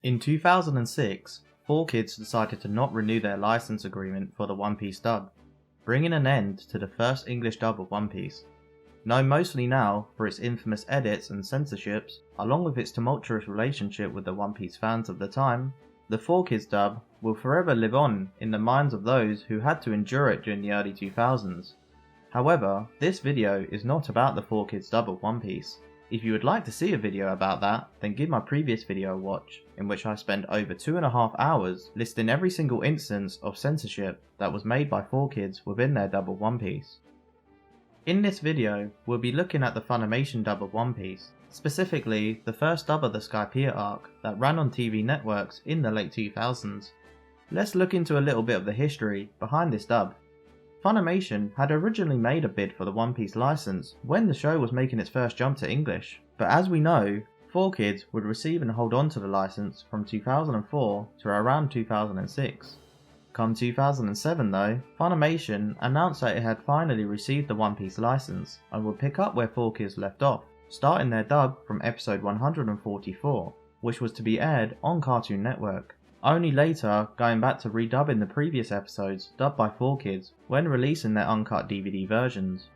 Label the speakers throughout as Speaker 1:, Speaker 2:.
Speaker 1: In 2006, 4Kids decided to not renew their license agreement for the One Piece dub, bringing an end to the first English dub of One Piece. Known mostly now for its infamous edits and censorships, along with its tumultuous relationship with the One Piece fans of the time, the 4Kids dub will forever live on in the minds of those who had to endure it during the early 2000s. However, this video is not about the 4Kids dub of One Piece. If you would like to see a video about that, then give my previous video a watch, in which I spend over 2.5 hours listing every single instance of censorship that was made by 4Kids within their dub of One Piece. In this video, we'll be looking at the Funimation dub of One Piece, specifically the first dub of the Skypiea Arc that ran on TV networks in the late 2000s. Let's look into a little bit of the history behind this dub. Funimation had originally made a bid for the One Piece license when the show was making its first jump to English, but as we know, 4Kids would receive and hold on to the license from 2004 to around 2006. Come 2007 though, Funimation announced that it had finally received the One Piece license and would pick up where 4Kids left off, starting their dub from episode 144, which was to be aired on Cartoon Network, only later going back to redubbing the previous episodes dubbed by 4Kids when releasing their uncut DVD versions.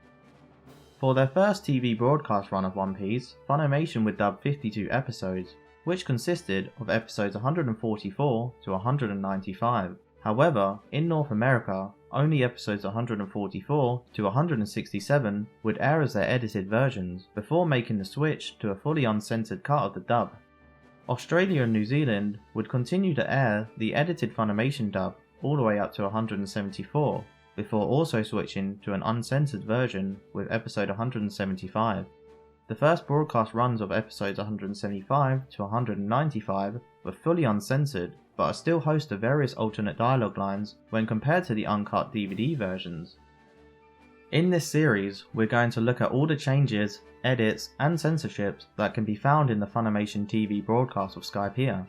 Speaker 1: For their first TV broadcast run of One Piece, Funimation would dub 52 episodes, which consisted of episodes 144 to 195. However, in North America, only episodes 144 to 167 would air as their edited versions, before making the switch to a fully uncensored cut of the dub. Australia and New Zealand would continue to air the edited Funimation dub all the way up to 174, before also switching to an uncensored version with episode 175. The first broadcast runs of episodes 175 to 195 were fully uncensored, but are still host to various alternate dialogue lines when compared to the uncut DVD versions. In this series, we're going to look at all the changes, edits, and censorships that can be found in the Funimation TV broadcast of Skypiea.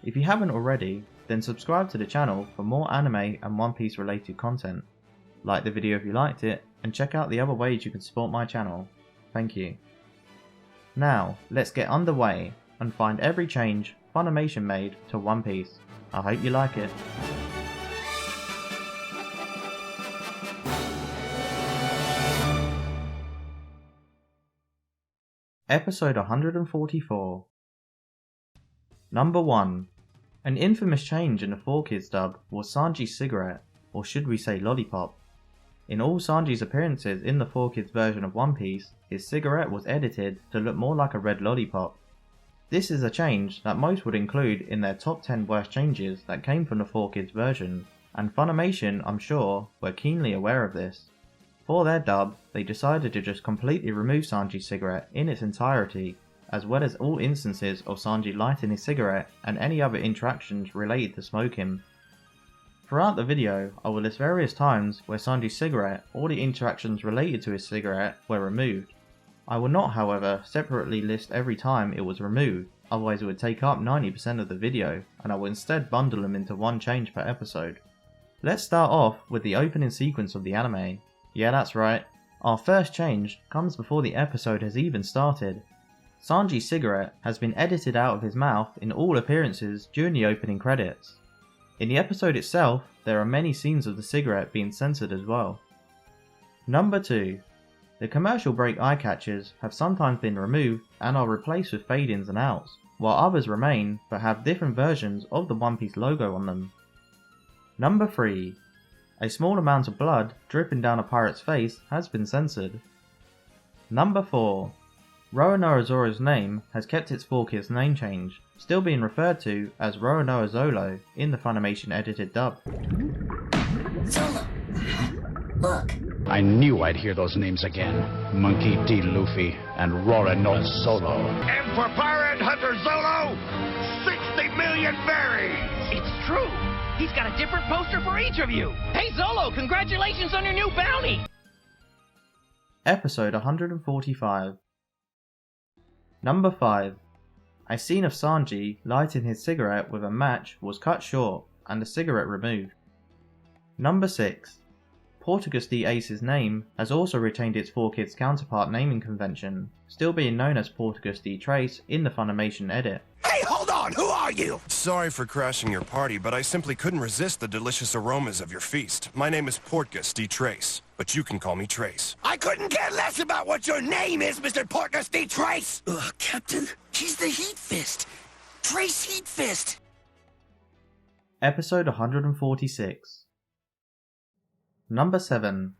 Speaker 1: If you haven't already, then subscribe to the channel for more anime and One Piece related content. Like the video if you liked it, and check out the other ways you can support my channel. Thank you. Now, let's get underway and find every change Funimation made to One Piece. I hope you like it. Episode 144. Number 1. An infamous change in the 4Kids dub was Sanji's cigarette, or should we say lollipop. In all Sanji's appearances in the 4Kids version of One Piece, his cigarette was edited to look more like a red lollipop. This is a change that most would include in their top 10 worst changes that came from the 4Kids version, and Funimation, I'm sure, were keenly aware of this. For their dub, they decided to just completely remove Sanji's cigarette in its entirety, as well as all instances of Sanji lighting his cigarette and any other interactions related to smoking. Throughout the video, I will list various times where Sanji's cigarette or the interactions related to his cigarette were removed. I will not, however, separately list every time it was removed, otherwise it would take up 90% of the video, and I will instead bundle them into one change per episode. Let's start off with the opening sequence of the anime. Yeah, that's right. Our first change comes before the episode has even started. Sanji's cigarette has been edited out of his mouth in all appearances during the opening credits. In the episode itself, there are many scenes of the cigarette being censored as well. Number 2. The commercial break eye catchers have sometimes been removed and are replaced with fade-ins and outs, while others remain but have different versions of the One Piece logo on them. Number 3. A small amount of blood dripping down a pirate's face has been censored. Number 4. Roronoa Zoro's name has kept its 4Kids name change, still being referred to as Roronoa Zolo in the Funimation edited dub.
Speaker 2: Zolo! Look!
Speaker 3: I knew I'd hear those names again. Monkey D. Luffy and Roronoa Zolo.
Speaker 4: And for Pirate Hunter Zolo, 60 million berries!
Speaker 5: It's true! He's got a different poster for each of you! Hey Zolo, congratulations on your new bounty!
Speaker 1: Episode 145. Number 5. A scene of Sanji lighting his cigarette with a match was cut short and the cigarette removed. Number 6. Portuguese D. Ace's name has also retained its 4Kids counterpart naming convention, still being known as Portuguese D. Trace in the Funimation edit.
Speaker 4: Hey, hold on! on, who are you?
Speaker 6: Sorry for crashing your party, but I simply couldn't resist the delicious aromas of your feast. My name is Portgas D. Trace, but you can call me Trace.
Speaker 4: I couldn't care less about what your name is, Mr. Portgas D. Trace!
Speaker 2: Captain, he's the Heat Fist. Trace Heat Fist.
Speaker 1: Episode 146. Number 7.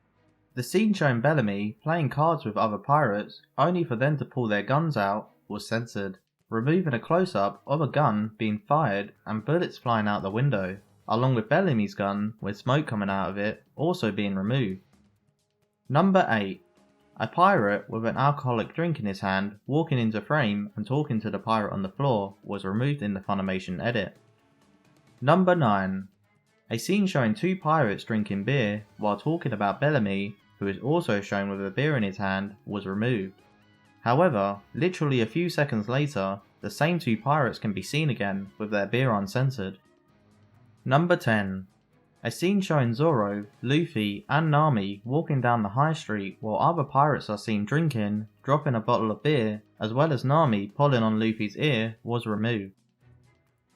Speaker 1: The scene showing Bellamy playing cards with other pirates, only for them to pull their guns out, was censored, removing a close-up of a gun being fired and bullets flying out the window, along with Bellamy's gun with smoke coming out of it also being removed. Number 8. A pirate with an alcoholic drink in his hand walking into frame and talking to the pirate on the floor was removed in the Funimation edit. Number 9. A scene showing 2 pirates drinking beer while talking about Bellamy, who is also shown with a beer in his hand, was removed. However, literally a few seconds later, the same 2 pirates can be seen again with their beer uncensored. Number 10. A scene showing Zoro, Luffy and Nami walking down the high street while other pirates are seen drinking, dropping a bottle of beer, as well as Nami pulling on Luffy's ear, was removed.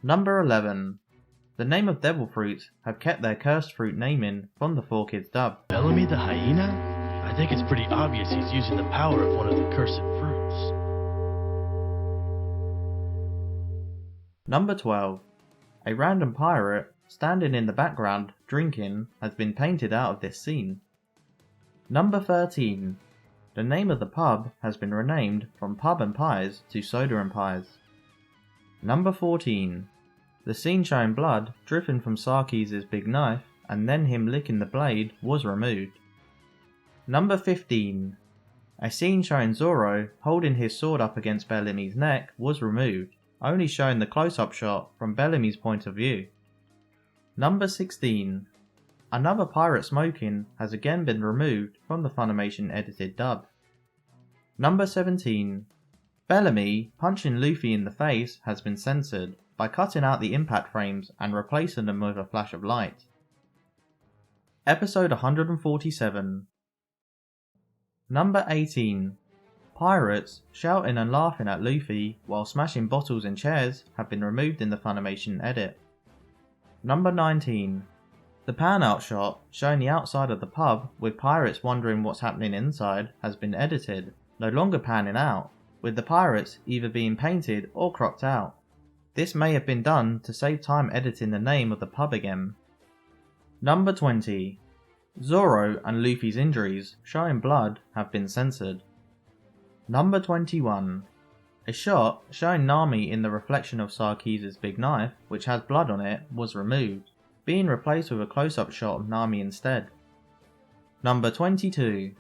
Speaker 1: Number 11. The name of devil fruits have kept their cursed fruit naming from the 4Kids dub.
Speaker 7: Bellamy the hyena? I think it's pretty obvious he's using the power of one of the cursed fruits.
Speaker 1: Number 12. A random pirate standing in the background drinking has been painted out of this scene. Number 13. The name of the pub has been renamed from Pub and Pies to Soda and Pies. Number 14. The scene showing blood dripping from Sarkis' big knife and then him licking the blade was removed. Number 15. A scene showing Zoro holding his sword up against Bellamy's neck was removed, only showing the close-up shot from Bellamy's point of view. Number 16. Another pirate smoking has again been removed from the Funimation edited dub. Number 17. Bellamy punching Luffy in the face has been censored by cutting out the impact frames and replacing them with a flash of light. Episode 147. Number 18. Pirates shouting and laughing at Luffy while smashing bottles and chairs have been removed in the Funimation edit. Number 19. The pan-out shot showing the outside of the pub with pirates wondering what's happening inside has been edited, no longer panning out, with the pirates either being painted or cropped out. This may have been done to save time editing the name of the pub again. Number 20. Zoro and Luffy's injuries showing blood have been censored. Number 21. A shot showing Nami in the reflection of Sarkis' big knife, which has blood on it, was removed, being replaced with a close-up shot of Nami instead. Number 22.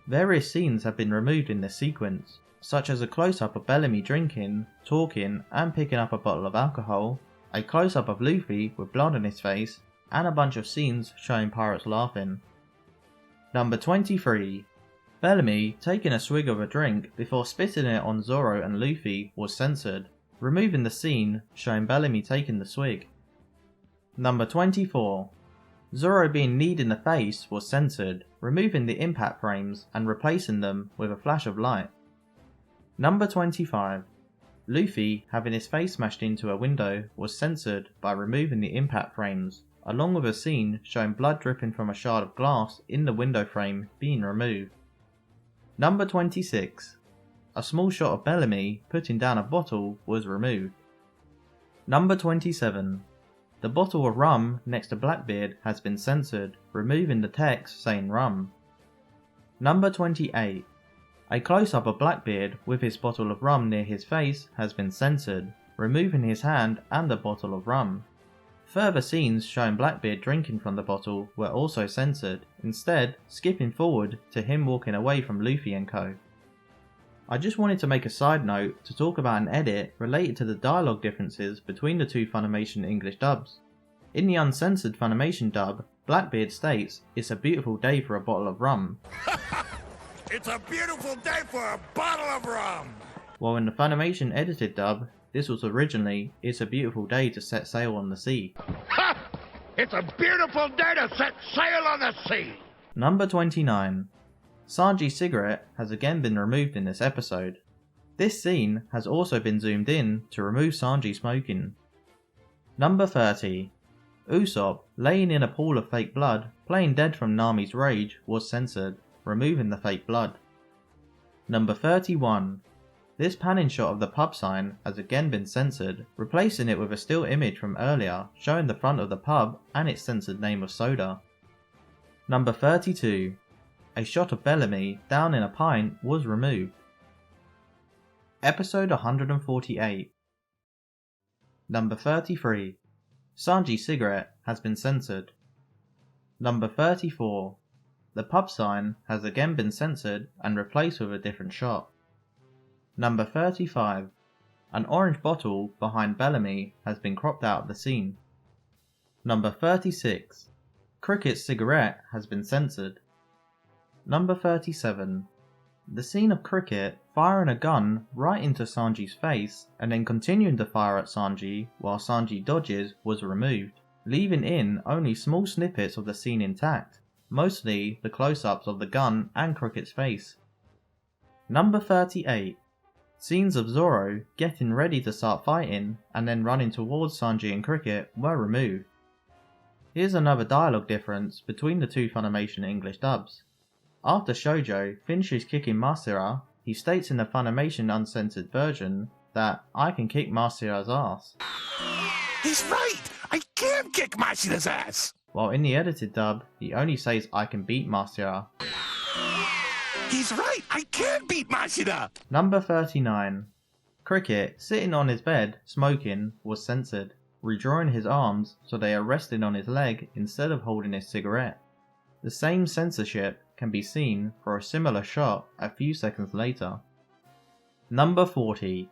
Speaker 1: Various scenes have been removed in this sequence, such as a close-up of Bellamy drinking, talking and picking up a bottle of alcohol, a close-up of Luffy with blood on his face, and a bunch of scenes showing pirates laughing. Number 23. Bellamy taking a swig of a drink before spitting it on Zoro and Luffy was censored, removing the scene showing Bellamy taking the swig. Number 24. Zoro being kneed in the face was censored, removing the impact frames and replacing them with a flash of light. Number 25. Luffy having his face smashed into a window was censored by removing the impact frames, along with a scene showing blood dripping from a shard of glass in the window frame being removed. Number 26. A small shot of Bellamy putting down a bottle was removed. Number 27. The bottle of rum next to Blackbeard has been censored, removing the text saying rum. Number 28. A close-up of Blackbeard with his bottle of rum near his face has been censored, removing his hand and the bottle of rum. Further scenes showing Blackbeard drinking from the bottle were also censored, instead skipping forward to him walking away from Luffy and co. I just wanted to make a side note to talk about an edit related to the dialogue differences between the 2 Funimation English dubs. In the uncensored Funimation dub, Blackbeard states, "It's a beautiful day for a bottle of rum."
Speaker 4: It's a beautiful day for a bottle of rum!
Speaker 1: While in the Funimation edited dub, this was originally, "It's a beautiful day to set sail on the sea."
Speaker 4: Ha! It's a beautiful day to set sail on the sea!
Speaker 1: Number 29. Sanji's cigarette has again been removed in this episode. This scene has also been zoomed in to remove Sanji smoking. Number 30. Usopp, laying in a pool of fake blood, playing dead from Nami's rage, was censored, removing the fake blood. Number 31. This panning shot of the pub sign has again been censored, replacing it with a still image from earlier showing the front of the pub and its censored name of soda. Number 32. A shot of Bellamy down in a pint was removed. Episode 148. Number 33. Sanji's cigarette has been censored. Number 34. The pub sign has again been censored and replaced with a different shot. Number 35. An orange bottle behind Bellamy has been cropped out of the scene. Number 36. Cricket's cigarette has been censored. Number 37. The scene of Cricket firing a gun right into Sanji's face and then continuing to fire at Sanji while Sanji dodges was removed, leaving in only small snippets of the scene intact, mostly the close-ups of the gun and Cricket's face. Number 38. Scenes of Zoro getting ready to start fighting and then running towards Sanji and Cricket were removed. Here's another dialogue difference between the two Funimation English dubs. After Shoujo finishes kicking Masira, he states in the Funimation uncensored version that I can kick Masira's ass,
Speaker 4: He's right! I can kick Masira's ass!
Speaker 1: while in the edited dub he only says I can beat Masira.
Speaker 4: He's right! I can beat Masira!
Speaker 1: Number 39. Cricket, sitting on his bed, smoking, was censored, redrawing his arms so they are resting on his leg instead of holding his cigarette. The same censorship can be seen for a similar shot a few seconds later. Number 40.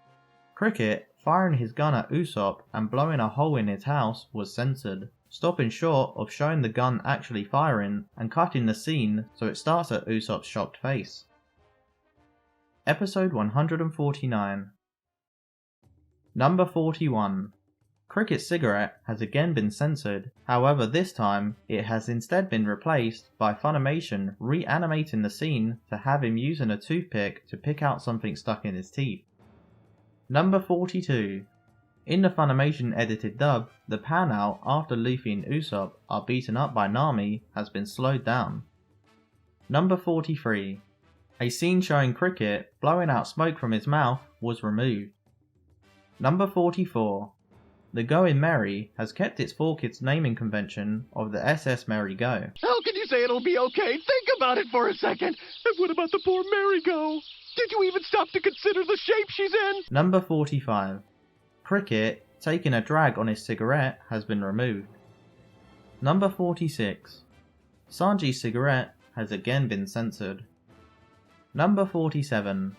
Speaker 1: Cricket, firing his gun at Usopp and blowing a hole in his house was censored, stopping short of showing the gun actually firing and cutting the scene so it starts at Usopp's shocked face. Episode 149. Number 41. Cricket's cigarette has again been censored, however this time it has instead been replaced by Funimation reanimating the scene to have him using a toothpick to pick out something stuck in his teeth. Number 42. In the Funimation edited dub, the pan out after Luffy and Usopp are beaten up by Nami has been slowed down. Number 43. A scene showing Cricket blowing out smoke from his mouth was removed. Number 44. The Going Merry has kept its 4Kids naming convention of the SS Merry Go.
Speaker 7: How can you say it'll be okay? Think about it for a second. And what about the poor Merry Go? Did you even stop to consider the shape she's in?
Speaker 1: Number 45. Cricket taking a drag on his cigarette has been removed. Number 46. Sanji's cigarette has again been censored. Number 47.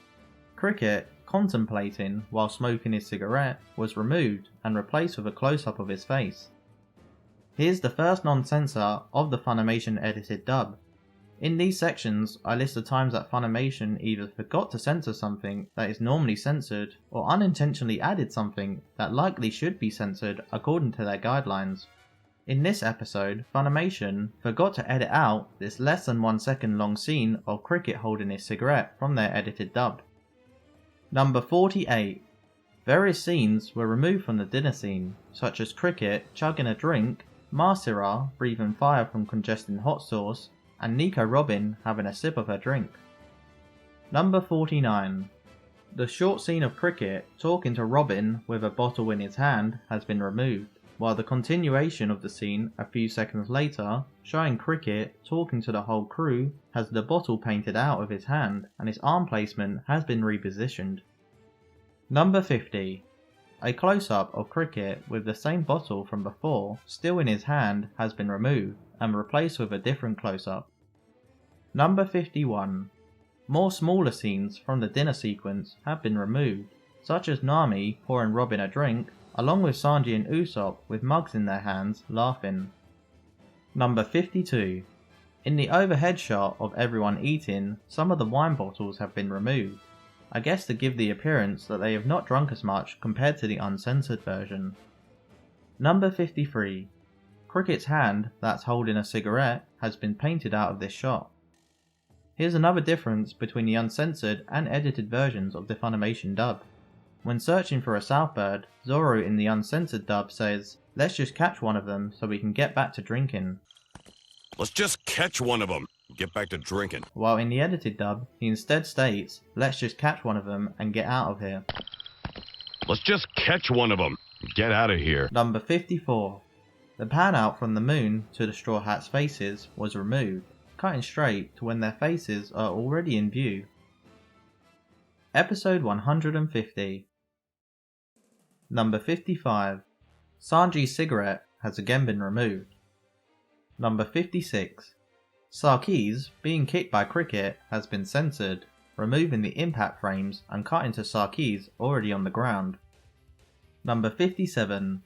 Speaker 1: Cricket contemplating while smoking his cigarette was removed and replaced with a close-up of his face. Here's the first non-censor of the Funimation edited dub. In these sections I list the times that Funimation either forgot to censor something that is normally censored or unintentionally added something that likely should be censored according to their guidelines. In this episode, Funimation forgot to edit out this less than 1 second long scene of Cricket holding his cigarette from their edited dub. Number 48. Various scenes were removed from the dinner scene, such as Cricket chugging a drink, Masira breathing fire from congesting hot sauce, and Nico Robin having a sip of her drink. Number 49. The short scene of Cricket talking to Robin with a bottle in his hand has been removed, while the continuation of the scene a few seconds later, showing Cricket talking to the whole crew, has the bottle painted out of his hand and his arm placement has been repositioned. Number 50. A close-up of Cricket with the same bottle from before still in his hand has been removed and replaced with a different close-up. Number 51. More smaller scenes from the dinner sequence have been removed, such as Nami pouring Robin a drink, along with Sanji and Usopp with mugs in their hands laughing. Number 52. In the overhead shot of everyone eating, some of the wine bottles have been removed, I guess to give the appearance that they have not drunk as much compared to the uncensored version. Number 53. Cricket's hand that's holding a cigarette has been painted out of this shot. Here's another difference between the uncensored and edited versions of the Funimation dub. When searching for a Southbird, Zoro in the uncensored dub says, "Let's just catch one of them so we can get back to drinking."
Speaker 6: Let's just catch one of them. Get back to drinking.
Speaker 1: While in the edited dub, he instead states, "Let's just catch one of them and get out of here."
Speaker 4: Let's just catch one of them. Get out of here.
Speaker 1: Number 54. The pan out from the moon to the Straw Hats' faces was removed, cutting straight to when their faces are already in view. Episode 150. Number 55. Sanji's cigarette has again been removed. Number 56. Sarkis being kicked by Cricket has been censored, removing the impact frames and cutting to Sarkis already on the ground. Number 57.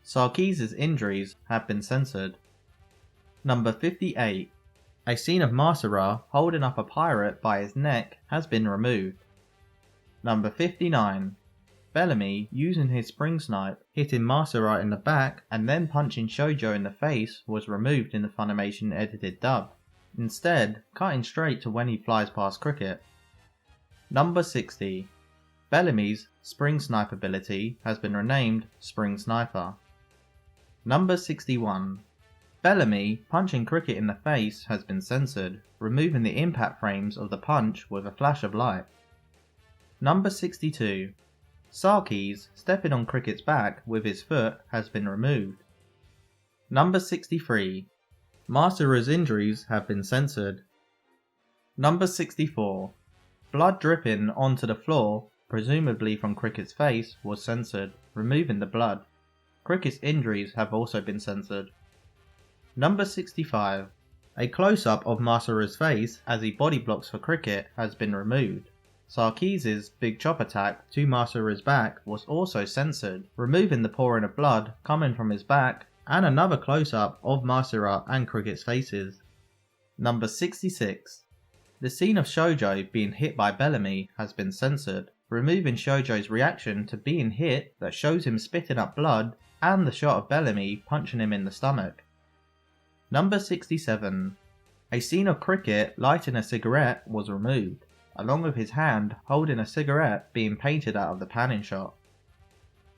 Speaker 1: Sarkis' injuries have been censored. Number 58. A scene of Masura holding up a pirate by his neck has been removed. Number 59. Bellamy using his spring snipe, hitting Masura in the back and then punching Shoujo in the face was removed in the Funimation edited dub, instead cutting straight to when he flies past Cricket. Number 60. Bellamy's spring snipe ability has been renamed Spring Sniper. Number 61. Bellamy punching Cricket in the face has been censored, removing the impact frames of the punch with a flash of light. Number 62. Sarkis stepping on Cricket's back with his foot has been removed. Number 63. Masura's injuries have been censored. Number 64. Blood dripping onto the floor, presumably from Cricket's face, was censored, removing the blood. Cricket's injuries have also been censored. Number 65. A close-up of Masura's face as he body blocks for Cricket has been removed. Sarkis' big chop attack to Masura's back was also censored, removing the pouring of blood coming from his back and another close-up of Masura and Cricket's faces. Number 66. The scene of Shoujo being hit by Bellamy has been censored, removing Shoujo's reaction to being hit that shows him spitting up blood and the shot of Bellamy punching him in the stomach. Number 67. A scene of Cricket lighting a cigarette was removed, along with his hand holding a cigarette being painted out of the panning shot.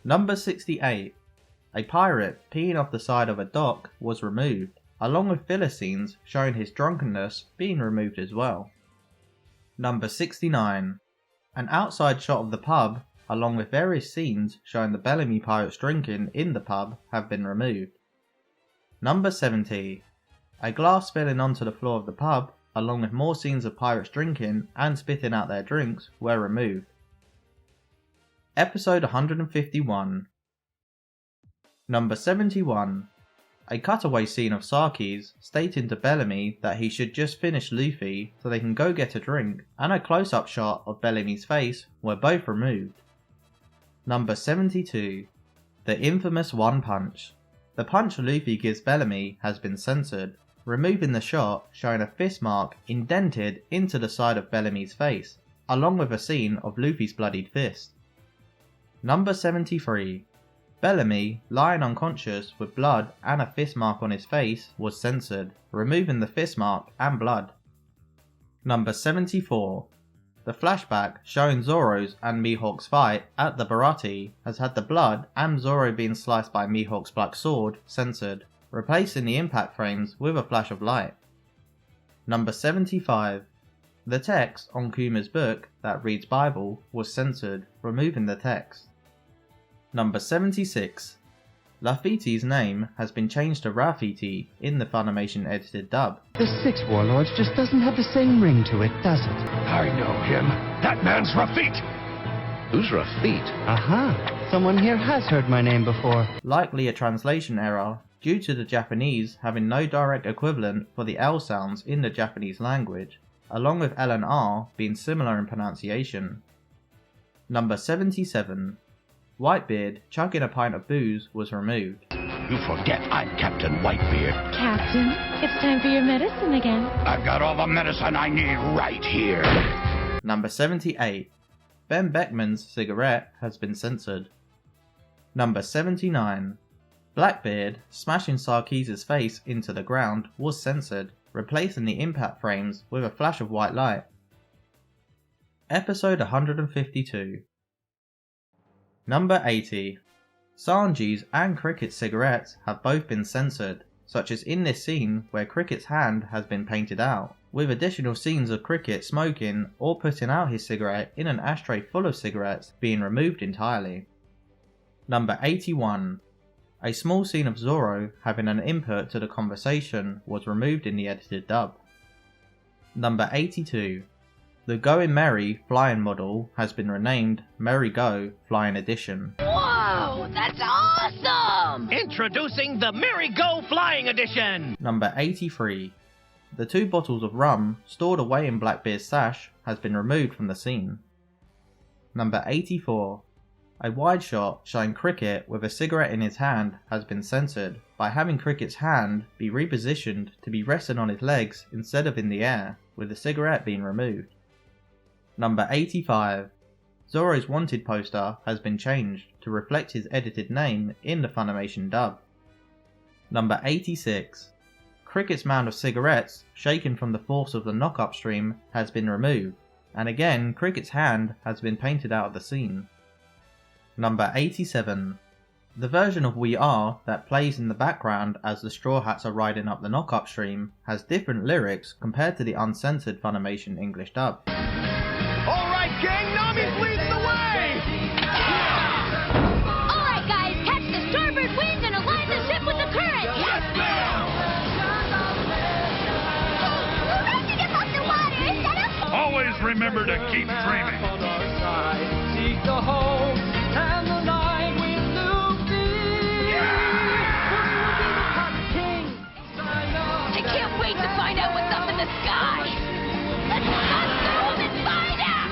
Speaker 1: Number 68. A pirate peeing off the side of a dock was removed, along with filler scenes showing his drunkenness being removed as well. Number 69. An outside shot of the pub, along with various scenes showing the Bellamy pirates drinking in the pub, have been removed. Number 70. A glass spilling onto the floor of the pub, along with more scenes of pirates drinking and spitting out their drinks, were removed. Episode 151. Number 71. A cutaway scene of Sarkis stating to Bellamy that he should just finish Luffy so they can go get a drink, and a close-up shot of Bellamy's face were both removed. Number 72. The infamous One Punch. The punch Luffy gives Bellamy has been censored, removing the shot showing a fist mark indented into the side of Bellamy's face, along with a scene of Luffy's bloodied fist. Number 73. Bellamy, lying unconscious with blood and a fist mark on his face, was censored, removing the fist mark and blood. Number 74. The flashback showing Zoro's and Mihawk's fight at the Baratie has had the blood and Zoro being sliced by Mihawk's black sword censored, replacing the impact frames with a flash of light. Number 75. The text on Kuma's book that reads Bible was censored, removing the text. Number 76. Lafiti's name has been changed to Rafiti in the Funimation edited dub.
Speaker 3: The Six Warlords just doesn't have the same ring to it, does it?
Speaker 4: I know him. That man's Rafit.
Speaker 3: Who's Rafit? Aha! Someone here has heard my name before.
Speaker 1: Likely a translation error, due to the Japanese having no direct equivalent for the L sounds in the Japanese language, along with L and R being similar in pronunciation. Number 77. Whitebeard chugging a pint of booze was removed.
Speaker 4: You forget I'm Captain Whitebeard.
Speaker 8: Captain, it's time for your medicine again.
Speaker 4: I've got all the medicine I need right here.
Speaker 1: Number 78. Ben Beckman's cigarette has been censored. Number 79. Blackbeard smashing Sarkis' face into the ground was censored, replacing the impact frames with a flash of white light. Episode 152. Number 80. Sanji's and Cricket's cigarettes have both been censored, such as in this scene where Cricket's hand has been painted out, with additional scenes of Cricket smoking or putting out his cigarette in an ashtray full of cigarettes being removed entirely. Number 81. A small scene of Zoro having an input to the conversation was removed in the edited dub. Number 82. The Going Merry flying model has been renamed Merry Go Flying Edition.
Speaker 5: Whoa, that's awesome! Introducing the Merry Go Flying Edition!
Speaker 1: Number 83. The 2 bottles of rum stored away in Blackbeard's sash has been removed from the scene. Number 84. A wide shot showing Cricket with a cigarette in his hand has been censored by having Cricket's hand be repositioned to be resting on his legs instead of in the air, with the cigarette being removed. Number 85. Zoro's wanted poster has been changed to reflect his edited name in the Funimation dub. Number 86. Cricket's mound of cigarettes, shaken from the force of the knock-up stream, has been removed, and again Cricket's hand has been painted out of the scene. Number 87. The version of We Are that plays in the background as the Straw Hats are riding up the knock-up stream has different lyrics compared to the uncensored Funimation English dub.
Speaker 7: Alright, gang, Nami's leading the way!
Speaker 8: Alright guys, catch the starboard wind and align the ship with the current!
Speaker 4: Yes, ma'am!
Speaker 8: We're racing above the water instead of...
Speaker 4: Always remember to keep dreaming.
Speaker 8: I can't wait to find out what's up in the sky! Let's bust through and find out!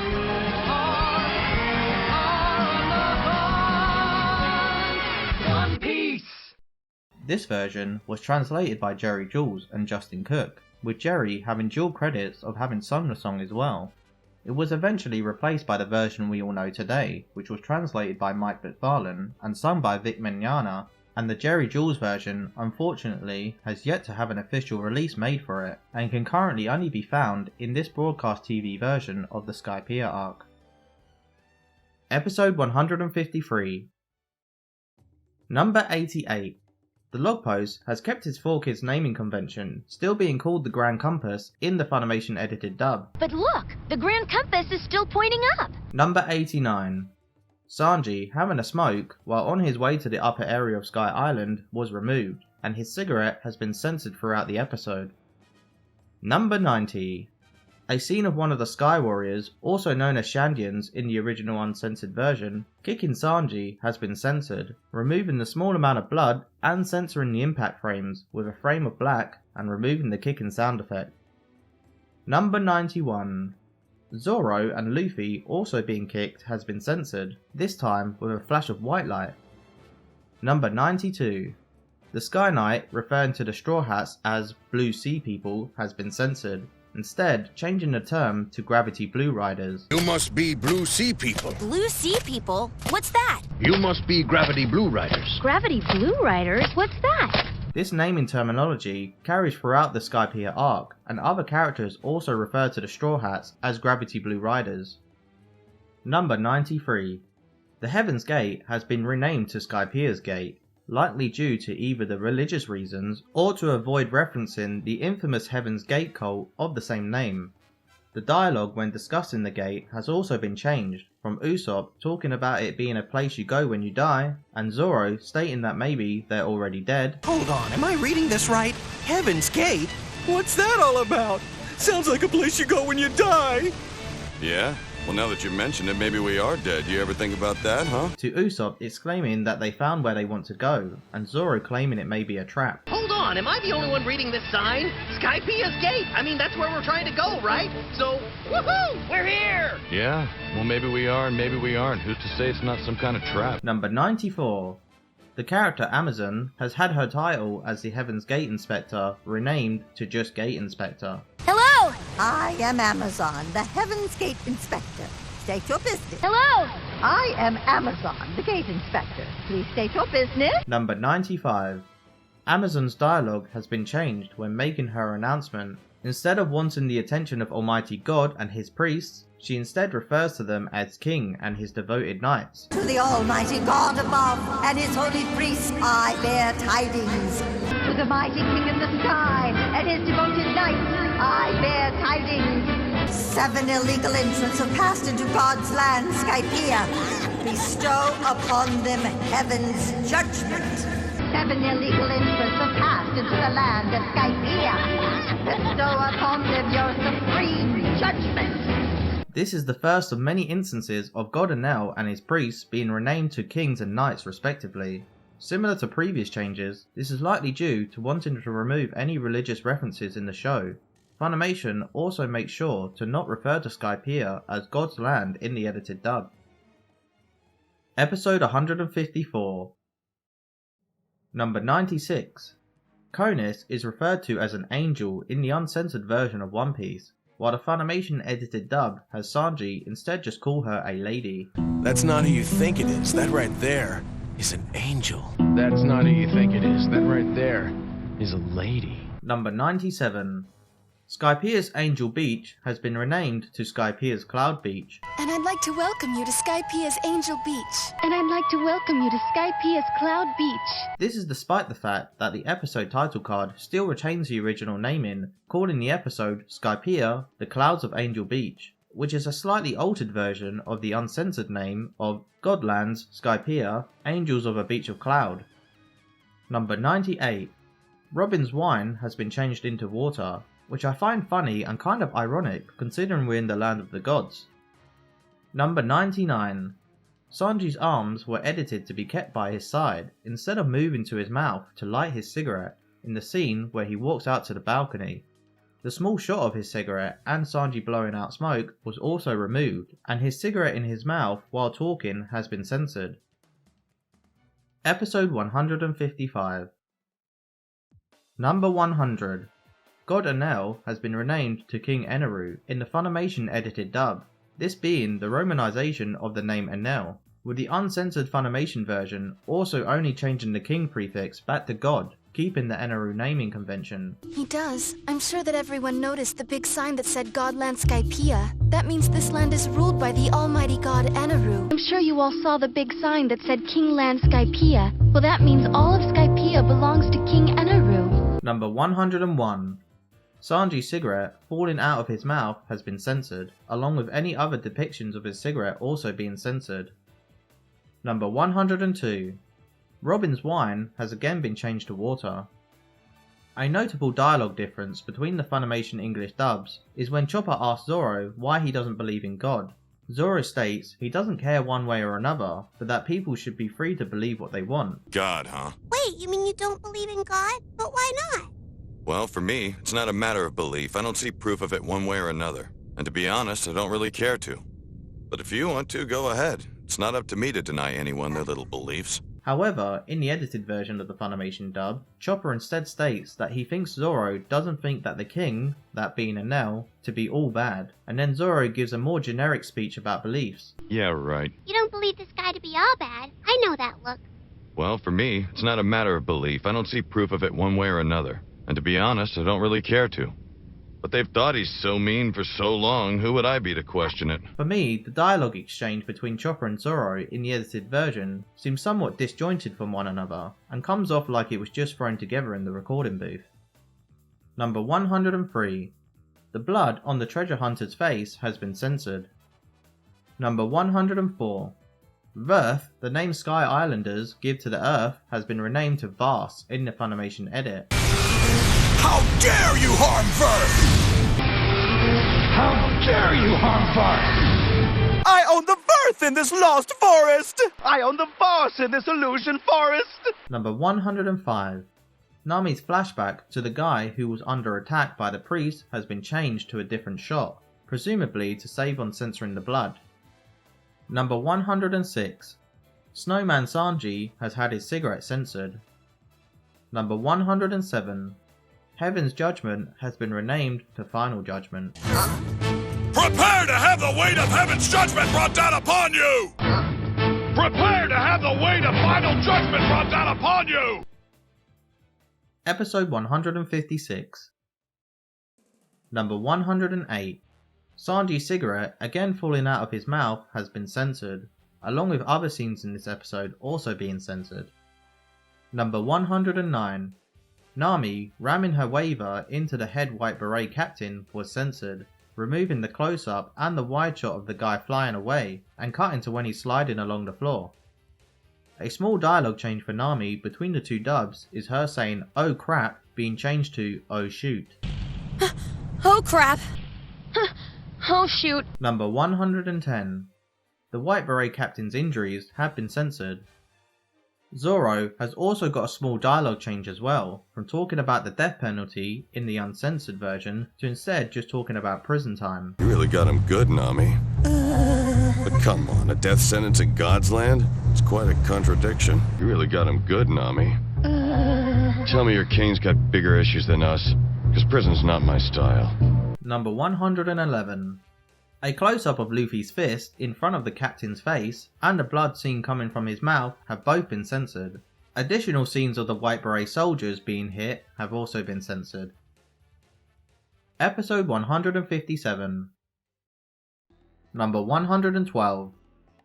Speaker 8: One Piece!
Speaker 1: This version was translated by Jerry Jules and Justin Cook, with Jerry having dual credits of having sung the song as well. It was eventually replaced by the version we all know today, which was translated by Mike McFarlane and sung by Vic Mignogna, and the Jerry Jules version unfortunately has yet to have an official release made for it, and can currently only be found in this broadcast TV version of the Skypiea Arc. Episode 153. Number 88. The log post has kept its 4Kids naming convention, still being called the Grand Compass in the Funimation edited dub.
Speaker 8: But look, the Grand Compass is still pointing up!
Speaker 1: Number 89. Sanji having a smoke while on his way to the upper area of Sky Island was removed, and his cigarette has been censored throughout the episode. Number 90. A scene of one of the Sky Warriors, also known as Shandians in the original uncensored version, kicking Sanji has been censored, removing the small amount of blood and censoring the impact frames with a frame of black and removing the kicking sound effect. Number 91. Zoro and Luffy also being kicked has been censored, this time with a flash of white light. Number 92. The Sky Knight referring to the Straw Hats as Blue Sea People has been censored, instead changing the term to Gravity Blue Riders.
Speaker 4: You must be Blue Sea People.
Speaker 9: Blue Sea People? What's that?
Speaker 3: You must be Gravity Blue Riders.
Speaker 8: Gravity Blue Riders? What's that?
Speaker 1: This naming terminology carries throughout the Skypiea Arc, and other characters also refer to the Straw Hats as Gravity Blue Riders. Number 93. The Heaven's Gate has been renamed to Skypiea's Gate, likely due to either the religious reasons or to avoid referencing the infamous Heaven's Gate cult of the same name. The dialogue when discussing the gate has also been changed, from Usopp talking about it being a place you go when you die, and Zoro stating that maybe they're already dead.
Speaker 2: Hold on, am I reading this right? Heaven's Gate? What's that all about? Sounds like a place you go when you die.
Speaker 10: Yeah? Well, now that you mention it, maybe we are dead. You ever think about that, huh?
Speaker 1: To Usopp exclaiming that they found where they want to go, and Zoro claiming it may be a trap.
Speaker 5: Hold on, am I the only one reading this sign? Skypiea's Gate! I mean, that's where we're trying to go, right? So, woohoo! We're here!
Speaker 3: Yeah, well maybe we are and maybe we aren't. Who's to say it's not some kind of trap?
Speaker 1: Number 94. The character Amazon has had her title as the Heaven's Gate Inspector renamed to just Gate Inspector.
Speaker 9: Hello!
Speaker 11: I am Amazon, the Heaven's Gate Inspector. State your business.
Speaker 8: Hello!
Speaker 11: I am Amazon, the Gate Inspector. Please state your business.
Speaker 1: Number 95. Amazon's dialogue has been changed when making her announcement. Instead of wanting the attention of Almighty God and his priests, she instead refers to them as King and his devoted knights.
Speaker 11: To the Almighty God above and his holy priests I bear tidings. To the mighty King in the sky and his devoted knights I bear tidings. 7 illegal entrants have passed into God's land, Skypiea. Bestow upon them heaven's judgment. 7 illegal entrants have passed into the land of Skypiea. Bestow upon them your supreme judgment.
Speaker 1: This is the first of many instances of God Enel and his priests being renamed to kings and knights respectively. Similar to previous changes, this is likely due to wanting to remove any religious references in the show. Funimation also makes sure to not refer to Skypiea as God's land in the edited dub. Episode 154. Number 96. Konus is referred to as an angel in the uncensored version of One Piece, while the Funimation edited dub has Sanji instead just call her a lady.
Speaker 2: That's not who you think it is. That right there is an angel.
Speaker 3: That's not who you think it is. That right there is a lady.
Speaker 1: Number 97. Skypiea's Angel Beach has been renamed to Skypiea's Cloud Beach.
Speaker 12: And I'd like to welcome you to Skypiea's Angel Beach. And I'd like to welcome you to Skypiea's Cloud Beach.
Speaker 1: This is despite the fact that the episode title card still retains the original naming, calling the episode Skypiea, The Clouds of Angel Beach, which is a slightly altered version of the uncensored name of Godlands Skypiea, Angels of a Beach of Cloud. Number 98. Robin's wine has been changed into water, which I find funny and kind of ironic considering we're in the land of the gods. Number 99. Sanji's arms were edited to be kept by his side instead of moving to his mouth to light his cigarette in the scene where he walks out to the balcony. The small shot of his cigarette and Sanji blowing out smoke was also removed, and his cigarette in his mouth while talking has been censored. Episode 155. Number 100. God Enel has been renamed to King Eneru in the Funimation edited dub, this being the romanization of the name Enel, with the uncensored Funimation version also only changing the King prefix back to God, keeping the Eneru naming convention.
Speaker 12: He does. I'm sure that everyone noticed the big sign that said Godland Skypiea. That means this land is ruled by the almighty god Eneru. I'm sure you all saw the big sign that said Kingland Skypiea. Well, that means all of Skypiea belongs to King Eneru.
Speaker 1: Number 101. Sanji's cigarette falling out of his mouth has been censored, along with any other depictions of his cigarette also being censored. Number 102. Robin's wine has again been changed to water. A notable dialogue difference between the Funimation English dubs is when Chopper asks Zoro why he doesn't believe in God. Zoro states he doesn't care one way or another, but that people should be free to believe what they want.
Speaker 10: God, huh?
Speaker 9: Wait, you mean you don't believe in God? But why not?
Speaker 10: Well, for me, it's not a matter of belief. I don't see proof of it one way or another. And to be honest, I don't really care to. But if you want to, go ahead. It's not up to me to deny anyone their little beliefs.
Speaker 1: However, in the edited version of the Funimation dub, Chopper instead states that he thinks Zoro doesn't think that the king, that being Enel, to be all bad, and then Zoro gives a more generic speech about beliefs.
Speaker 3: Yeah, right.
Speaker 9: You don't believe this guy to be all bad. I know that look.
Speaker 3: Well, for me, it's not a matter of belief. I don't see proof of it one way or another. And to be honest, I don't really care to. But they've thought he's so mean for so long, who would I be to question it?
Speaker 1: For me, the dialogue exchange between Chopper and Zoro in the edited version seems somewhat disjointed from one another, and comes off like it was just thrown together in the recording booth. Number 103. The blood on the treasure hunter's face has been censored. Number 104. Verth, the name Sky Islanders give to the Earth, has been renamed to Vars in the Funimation edit.
Speaker 2: How dare you harm Verth!
Speaker 3: How dare you harm Varth!
Speaker 2: I own the Verth in this lost forest!
Speaker 7: I own the Vars in this illusion forest!
Speaker 1: Number 105. Nami's flashback to the guy who was under attack by the priest has been changed to a different shot, presumably to save on censoring the blood. Number 106. Snowman Sanji has had his cigarette censored. Number 107. Heaven's Judgment has been renamed to Final Judgment.
Speaker 4: Prepare to have the weight of Heaven's judgment brought down upon you! Prepare to have the weight of final judgment brought down upon you!
Speaker 1: Episode 156. Number 108. Sanji's cigarette again falling out of his mouth has been censored, along with other scenes in this episode also being censored. Number 109. Nami ramming her waiver into the head white beret captain was censored, removing the close-up and the wide shot of the guy flying away and cutting to when he's sliding along the floor. A small dialogue change for Nami between the two dubs is her saying "oh crap" being changed to "oh shoot."
Speaker 8: Oh crap! Oh shoot!
Speaker 1: Number 110. The white beret captain's injuries have been censored. Zoro has also got a small dialogue change as well, from talking about the death penalty in the uncensored version to instead just talking about prison time.
Speaker 6: You really got him good, Nami. But come on, a death sentence in God's land? It's quite a contradiction. You really got him good, Nami. Tell me your king's got bigger issues than us, because prison's not my style.
Speaker 1: Number 111. A close-up of Luffy's fist in front of the captain's face and the blood seen coming from his mouth have both been censored. Additional scenes of the white beret soldiers being hit have also been censored. Episode 157. Number 112.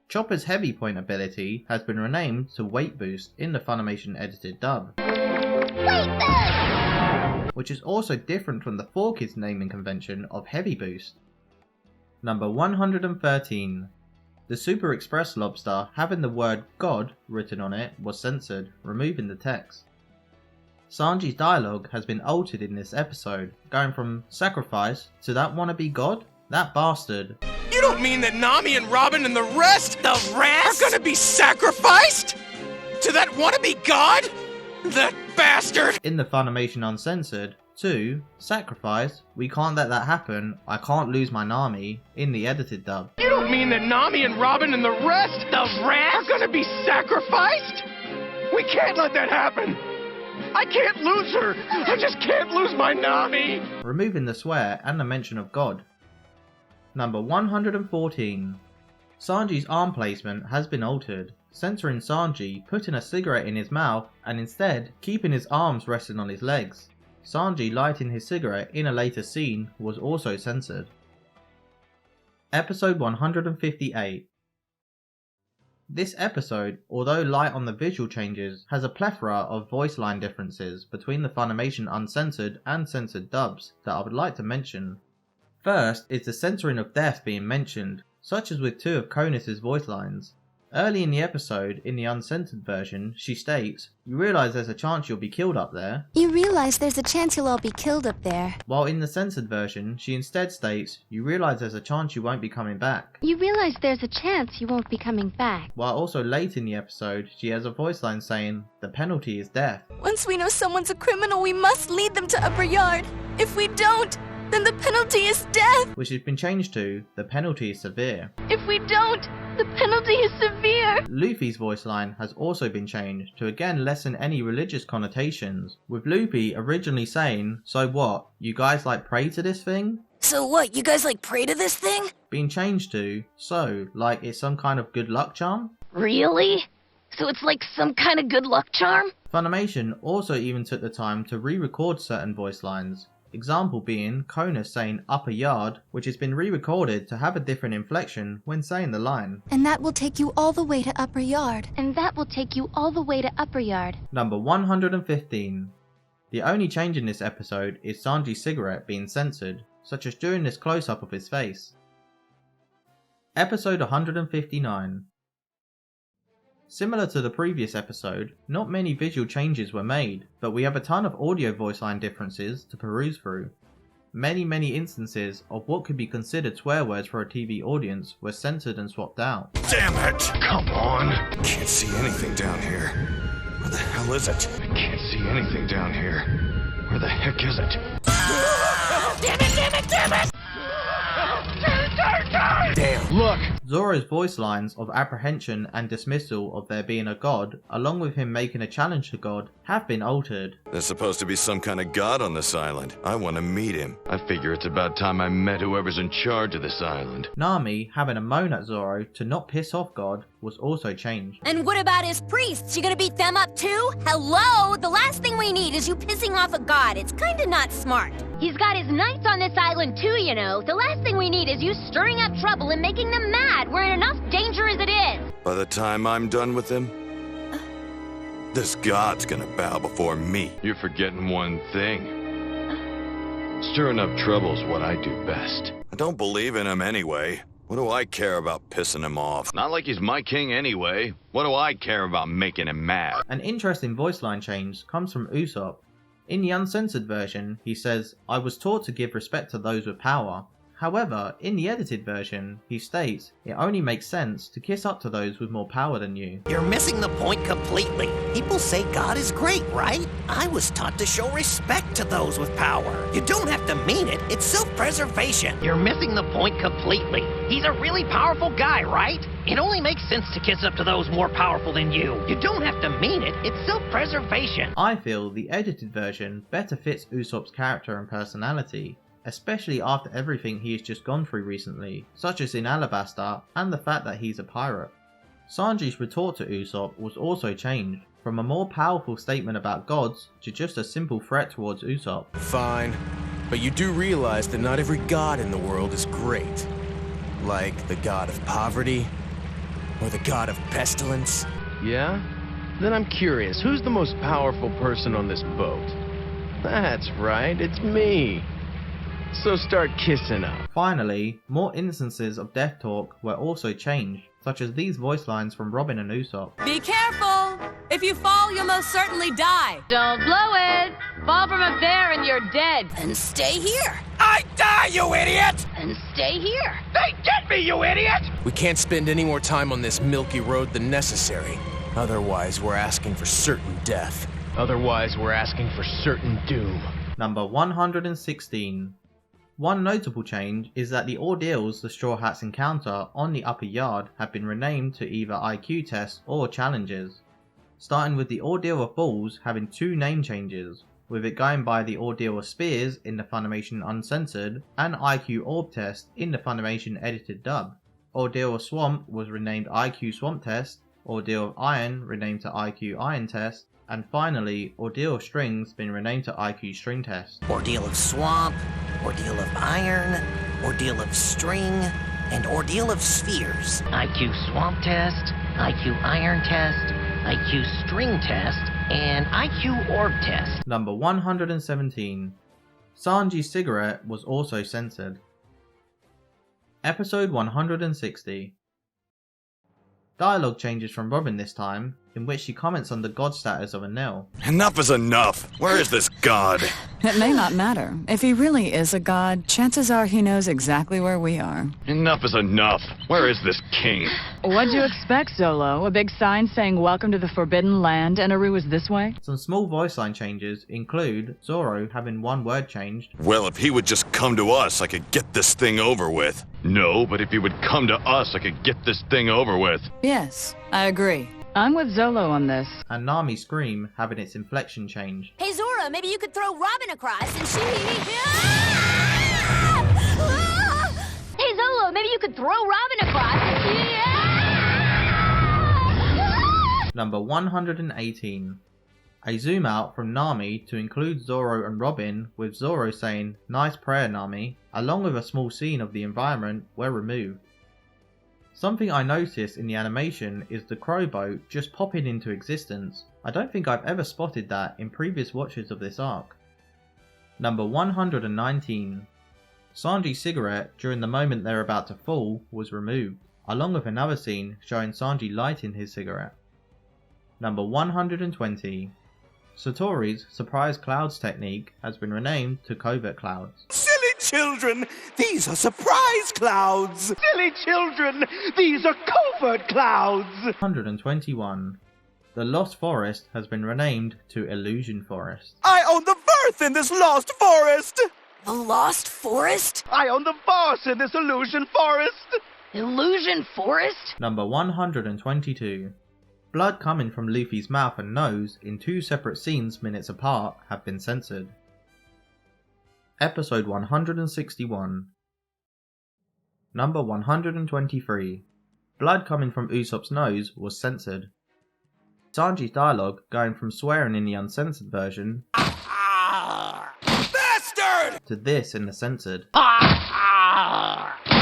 Speaker 1: Chopper's heavy point ability has been renamed to Weight Boost in the Funimation edited dub, which is also different from the 4Kids naming convention of Heavy Boost. Number 113. The Super Express lobster having the word God written on it was censored, removing the text. Sanji's dialogue has been altered in this episode, going from sacrifice to that wannabe god? That bastard.
Speaker 2: You don't mean that Nami and Robin and the rest are gonna be sacrificed? To that wannabe god? That bastard!
Speaker 1: In the Funimation Uncensored, to sacrifice, we can't let that happen, I can't lose my Nami, in the edited dub.
Speaker 7: You don't mean that Nami and Robin and the rest are gonna be sacrificed? We can't let that happen! I can't lose her! I just can't lose my Nami!
Speaker 1: Removing the swear and the mention of God. Number 114. Sanji's arm placement has been altered, censoring Sanji putting a cigarette in his mouth and instead keeping his arms resting on his legs. Sanji lighting his cigarette in a later scene was also censored. Episode 158. This episode, although light on the visual changes, has a plethora of voice line differences between the Funimation uncensored and censored dubs that I would like to mention. First is the censoring of death being mentioned, such as with two of Konus' voice lines. Early in the episode, in the uncensored version, she states, "You realise there's a chance you'll be killed up there."
Speaker 12: You realize there's a chance you'll all be killed up there.
Speaker 1: While in the censored version, she instead states, "You realise there's a chance you won't be coming back."
Speaker 12: You realize there's a chance you won't be coming back.
Speaker 1: While also late in the episode, she has a voice line saying, "The penalty is death."
Speaker 12: Once we know someone's a criminal, we must lead them to Upper Yard. If we don't, then the penalty is death.
Speaker 1: Which has been changed to, "The penalty is severe."
Speaker 12: If we don't, the penalty is severe.
Speaker 1: Luffy's voice line has also been changed to again lessen any religious connotations, with Luffy originally saying, "So what, you guys like pray to this thing?"
Speaker 8: So what, you guys like pray to this thing?
Speaker 1: Being changed to, "So, like it's some kind of good luck charm?"
Speaker 8: Really? So it's like some kind of good luck charm?
Speaker 1: Funimation also even took the time to re-record certain voice lines. Example being Konus saying "upper yard," which has been re-recorded to have a different inflection when saying the line.
Speaker 12: And that will take you all the way to Upper Yard. And that will take you all the way to Upper Yard.
Speaker 1: Number 115. The only change in this episode is Sanji's cigarette being censored, such as during this close-up of his face. Episode 159. Similar to the previous episode, not many visual changes were made, but we have a ton of audio voice line differences to peruse through. Many instances of what could be considered swear words for a TV audience were censored and swapped out.
Speaker 6: Damn it! Come on! Can't see anything down here. Where the hell is it? I can't see anything down here. Where the heck is it?
Speaker 8: Damn it!
Speaker 6: Damn!
Speaker 7: Look!
Speaker 1: Zoro's voice lines of apprehension and dismissal of there being a god, along with him making a challenge to God, have been altered.
Speaker 10: There's supposed to be some kind of god on this island. I want to meet him.
Speaker 3: I figure it's about time I met whoever's in charge of this island.
Speaker 1: Nami having a moan at Zoro to not piss off God was also changed.
Speaker 8: And what about his priests? You gonna beat them up too? Hello? The last thing we need is you pissing off a god. It's kinda not smart. He's got his knights on this island too, you know. The last thing we need is you stirring up trouble and making them mad. We're in enough danger as it is.
Speaker 10: By the time I'm done with him, this god's gonna bow before me.
Speaker 3: You're forgetting one thing. Stirring up trouble's what I do best.
Speaker 10: I don't believe in him anyway. What do I care about pissing him off?
Speaker 3: Not like he's my king anyway. What do I care about making him mad?
Speaker 1: An interesting voice line change comes from Usopp. In the uncensored version, he says, "I was taught to give respect to those with power." However, in the edited version, he states, "It only makes sense to kiss up to those with more power than you."
Speaker 5: You're missing the point completely. People say God is great, right? I was taught to show respect to those with power. You don't have to mean it. It's self-preservation. You're missing the point completely. He's a really powerful guy, right? It only makes sense to kiss up to those more powerful than you. You don't have to mean it. It's self-preservation.
Speaker 1: I feel the edited version better fits Usopp's character and personality, especially after everything he has just gone through recently, such as in Alabasta and the fact that he's a pirate. Sanji's retort to Usopp was also changed, from a more powerful statement about gods to just a simple threat towards Usopp.
Speaker 2: Fine, but you do realize that not every god in the world is great. Like the god of poverty, or the god of pestilence.
Speaker 7: Yeah? Then I'm curious, who's the most powerful person on this boat? That's right, it's me. So start kissing up.
Speaker 1: Finally, more instances of death talk were also changed, such as these voice lines from Robin and Usopp.
Speaker 13: Be careful! If you fall, you'll most certainly die.
Speaker 8: Don't blow it! Fall from up there and you're dead. And stay here.
Speaker 2: I die, you idiot!
Speaker 8: And stay here.
Speaker 2: They get me, you idiot! We can't spend any more time on this milky road than necessary. Otherwise, we're asking for certain death. Otherwise, we're asking for certain doom.
Speaker 1: Number 116. One notable change is that the ordeals the Straw Hats encounter on the upper yard have been renamed to either IQ tests or challenges, starting with the ordeal of balls having two name changes, with it going by the ordeal of spears in the Funimation uncensored and IQ orb test in the Funimation edited dub. Ordeal of swamp was renamed IQ swamp test, ordeal of iron renamed to IQ iron test, and finally, Ordeal of Strings been renamed to IQ String Test.
Speaker 5: Ordeal of Swamp, Ordeal of Iron, Ordeal of String, and Ordeal of Spheres. IQ Swamp Test, IQ Iron Test, IQ String Test, and IQ Orb Test.
Speaker 1: Number 117. Sanji's cigarette was also censored. Episode 160. Dialogue changes from Robin this time, in which she comments on the god status of Enel.
Speaker 10: Enough is enough! Where is this god?
Speaker 14: It may not matter. If he really is a god, chances are he knows exactly where we are.
Speaker 3: Enough is enough! Where is this king?
Speaker 14: What'd you expect, Zolo? A big sign saying welcome to the Forbidden Land and Aru is this way?
Speaker 1: Some small voice line changes include Zoro having one word changed.
Speaker 10: Well, if he would just come to us, I could get this thing over with.
Speaker 3: No, but if he would come to us, I could get this thing over with.
Speaker 14: Yes, I agree. I'm with Zolo on this.
Speaker 1: And Nami's scream having its inflection changed.
Speaker 8: Hey Zoro, maybe you could throw Robin across and she... Hey Zolo, maybe you could throw Robin across and she...
Speaker 1: Number 118. A zoom out from Nami to include Zoro and Robin, with Zoro saying, "Nice prayer, Nami," along with a small scene of the environment, were removed. Something I noticed in the animation is the crow boat just popping into existence. I don't think I've ever spotted that in previous watches of this arc. Number 119. Sanji's cigarette during the moment they're about to fall was removed, along with another scene showing Sanji lighting his cigarette. Number 120. Satori's surprise clouds technique has been renamed to covert clouds.
Speaker 4: Silly children, these are surprise clouds. Silly children, these are covert clouds.
Speaker 1: 121. The Lost Forest has been renamed to Illusion Forest.
Speaker 4: I own the verse in this lost forest.
Speaker 8: The Lost Forest?
Speaker 4: I own the verse in this illusion forest.
Speaker 8: Illusion Forest?
Speaker 1: Number 122. Blood coming from Luffy's mouth and nose in 2 separate scenes minutes apart have been censored. Episode 161. Number 123. Blood coming from Usopp's nose was censored. Sanji's dialogue going from swearing in the uncensored version
Speaker 7: Bastard!
Speaker 1: to this in the censored.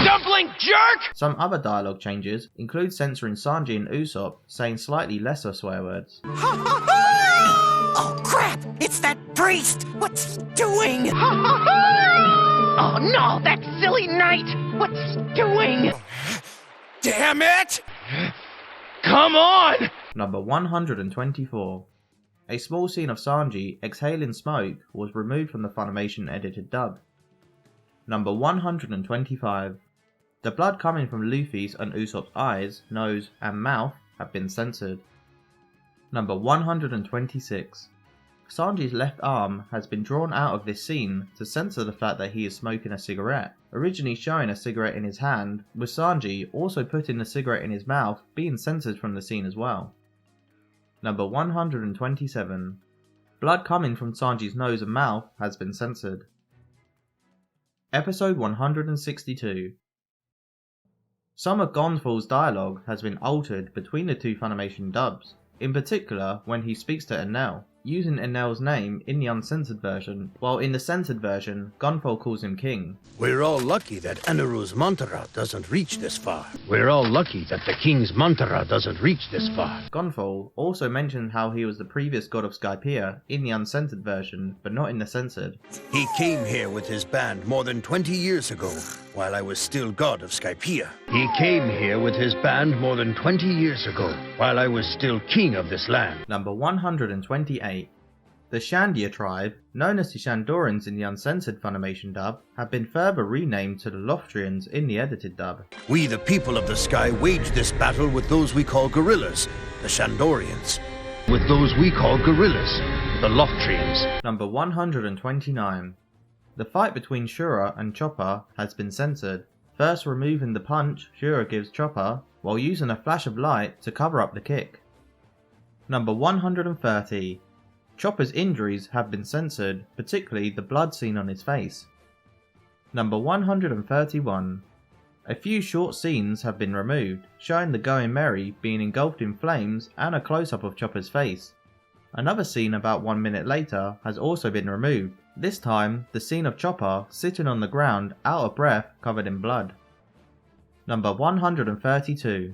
Speaker 7: Dumpling jerk!
Speaker 1: Some other dialogue changes include censoring Sanji and Usopp saying slightly lesser swear words.
Speaker 5: Oh crap! It's that priest! What's he doing?
Speaker 7: Oh no, that silly knight! What's he doing? Damn it! Come on!
Speaker 1: Number 124. A small scene of Sanji exhaling smoke was removed from the Funimation edited dub. Number 125. The blood coming from Luffy's and Usopp's eyes, nose and mouth have been censored. Number 126. Sanji's left arm has been drawn out of this scene to censor the fact that he is smoking a cigarette, originally showing a cigarette in his hand, with Sanji also putting the cigarette in his mouth being censored from the scene as well. Number 127. Blood coming from Sanji's nose and mouth has been censored. Episode 162. Some of Gonfal's dialogue has been altered between the 2 Funimation dubs, in particular when he speaks to Enel, using Enel's name in the uncensored version, while in the censored version, Gonfal calls him King.
Speaker 15: We're all lucky that Eneru's mantra doesn't reach this far. We're all lucky that the king's mantra doesn't reach this far.
Speaker 1: Gonfal also mentioned how he was the previous god of Skypiea in the uncensored version, but not in the censored.
Speaker 15: He came here with his band more than 20 years ago, while I was still god of Skypiea. He came here with his band more than 20 years ago, while I was still king of this land.
Speaker 1: Number 128. The Shandia tribe, known as the Shandorans in the uncensored Funimation dub, have been further renamed to the Loftrians in the edited dub.
Speaker 15: We the people of the sky wage this battle with those we call gorillas, the Shandorians. With those we call gorillas, the Loftrians.
Speaker 1: Number 129. The fight between Shura and Chopper has been censored, first removing the punch Shura gives Chopper, while using a flash of light to cover up the kick. Number 130. Chopper's injuries have been censored, particularly the blood seen on his face. Number 131. A few short scenes have been removed, showing the Going Merry being engulfed in flames and a close-up of Chopper's face. Another scene about 1 minute later has also been removed, this time the scene of Chopper sitting on the ground out of breath covered in blood. Number 132.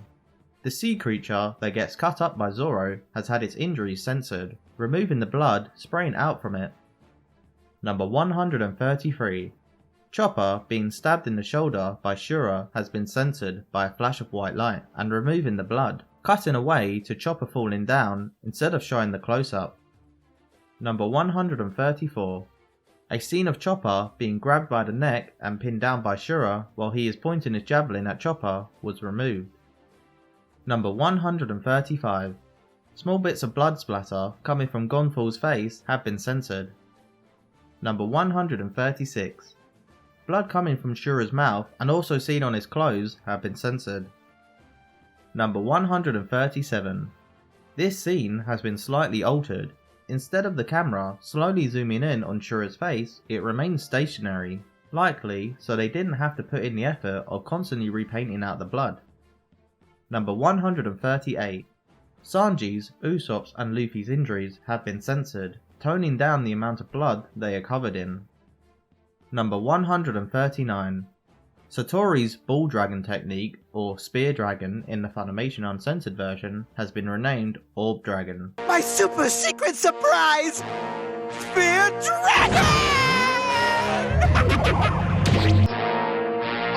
Speaker 1: The sea creature that gets cut up by Zoro has had its injuries censored, removing the blood spraying out from it. Number 133. Chopper being stabbed in the shoulder by Shura has been censored by a flash of white light and removing the blood, cutting away to Chopper falling down instead of showing the close-up. Number 134. A scene of Chopper being grabbed by the neck and pinned down by Shura while he is pointing his javelin at Chopper was removed. Number 135. Small bits of blood splatter coming from Gonfal's face have been censored. Number 136. Blood coming from Shura's mouth and also seen on his clothes have been censored. Number 137. This scene has been slightly altered. Instead of the camera slowly zooming in on Shura's face, it remains stationary, likely so they didn't have to put in the effort of constantly repainting out the blood. Number 138. Sanji's, Usopp's and Luffy's injuries have been censored, toning down the amount of blood they are covered in. Number 139. Satori's Ball Dragon technique, or Spear Dragon in the Funimation uncensored version, has been renamed Orb Dragon.
Speaker 4: My super secret surprise! Spear Dragon!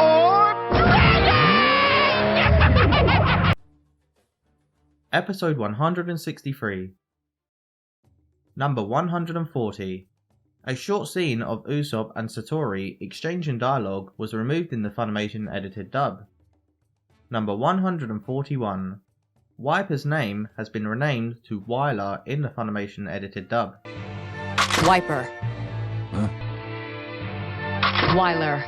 Speaker 4: Orb Dragon!
Speaker 1: Episode 163. Number 140. A short scene of Usopp and Satori exchanging dialogue was removed in the Funimation edited dub. Number 141. Wiper's name has been renamed to Wyler in the Funimation edited dub.
Speaker 14: Wiper.
Speaker 3: Huh?
Speaker 14: Wyler.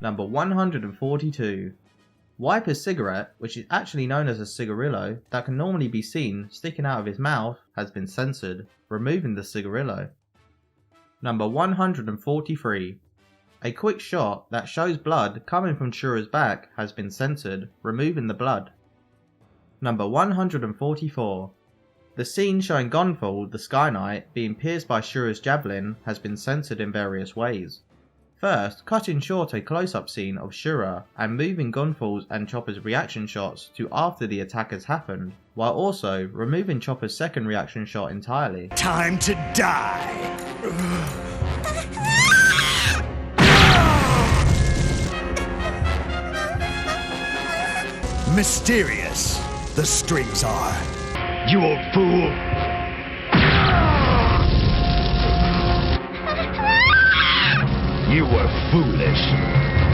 Speaker 1: Number 142. Wiper's cigarette, which is actually known as a cigarillo, that can normally be seen sticking out of his mouth, has been censored, removing the cigarillo. Number 143. A quick shot that shows blood coming from Shura's back has been censored, removing the blood. Number 144. The scene showing Gonfall, the Sky Knight, being pierced by Shura's javelin has been censored in various ways. First, cutting short a close-up scene of Shura and moving Gonfall's and Chopper's reaction shots to after the attack has happened, while also removing Chopper's second reaction shot entirely.
Speaker 4: Time to die! Mysterious, the strings are. You old fool! You were foolish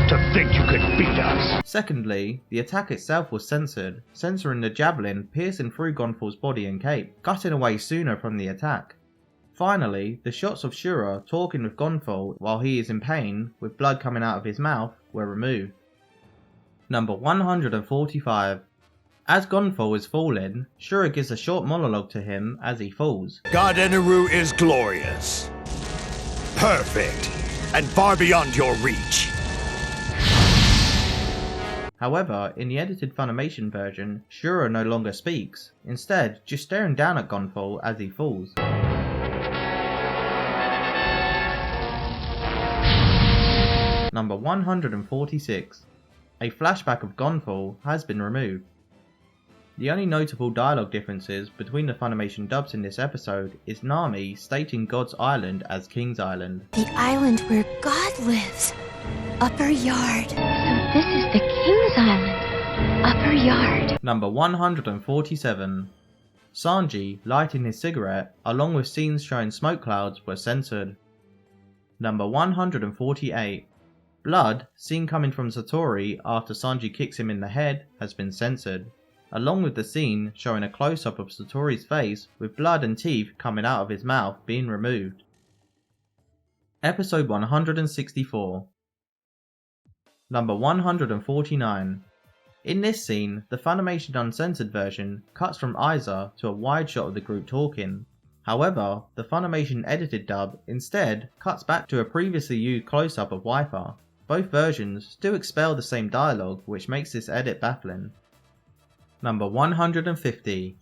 Speaker 4: to think you could beat us.
Speaker 1: Secondly, the attack itself was censored, censoring the javelin piercing through Gonfall's body and cape, cutting away sooner from the attack. Finally, the shots of Shura talking with Gonfall while he is in pain, with blood coming out of his mouth, were removed. Number 145. As Gonfall is falling, Shura gives a short monologue to him as he falls.
Speaker 4: God Eneru is glorious, perfect, and far beyond your reach.
Speaker 1: However, in the edited Funimation version, Shura no longer speaks, instead just staring down at Gonfall as he falls. Number 146. A flashback of Gonfall has been removed. The only notable dialogue differences between the Funimation dubs in this episode is Nami stating God's Island as King's Island.
Speaker 12: The island where God lives. Upper Yard. So this is the King's Island. Upper Yard.
Speaker 1: Number 147. Sanji lighting his cigarette along with scenes showing smoke clouds were censored. Number 148. Blood seen coming from Satori after Sanji kicks him in the head has been censored, along with the scene showing a close-up of Satori's face with blood and teeth coming out of his mouth being removed. Episode 164. Number 149. In this scene, the Funimation uncensored version cuts from Aiza to a wide shot of the group talking. However, the Funimation edited dub instead cuts back to a previously used close-up of Wiper. Both versions still expel the same dialogue, which makes this edit baffling. Number 150.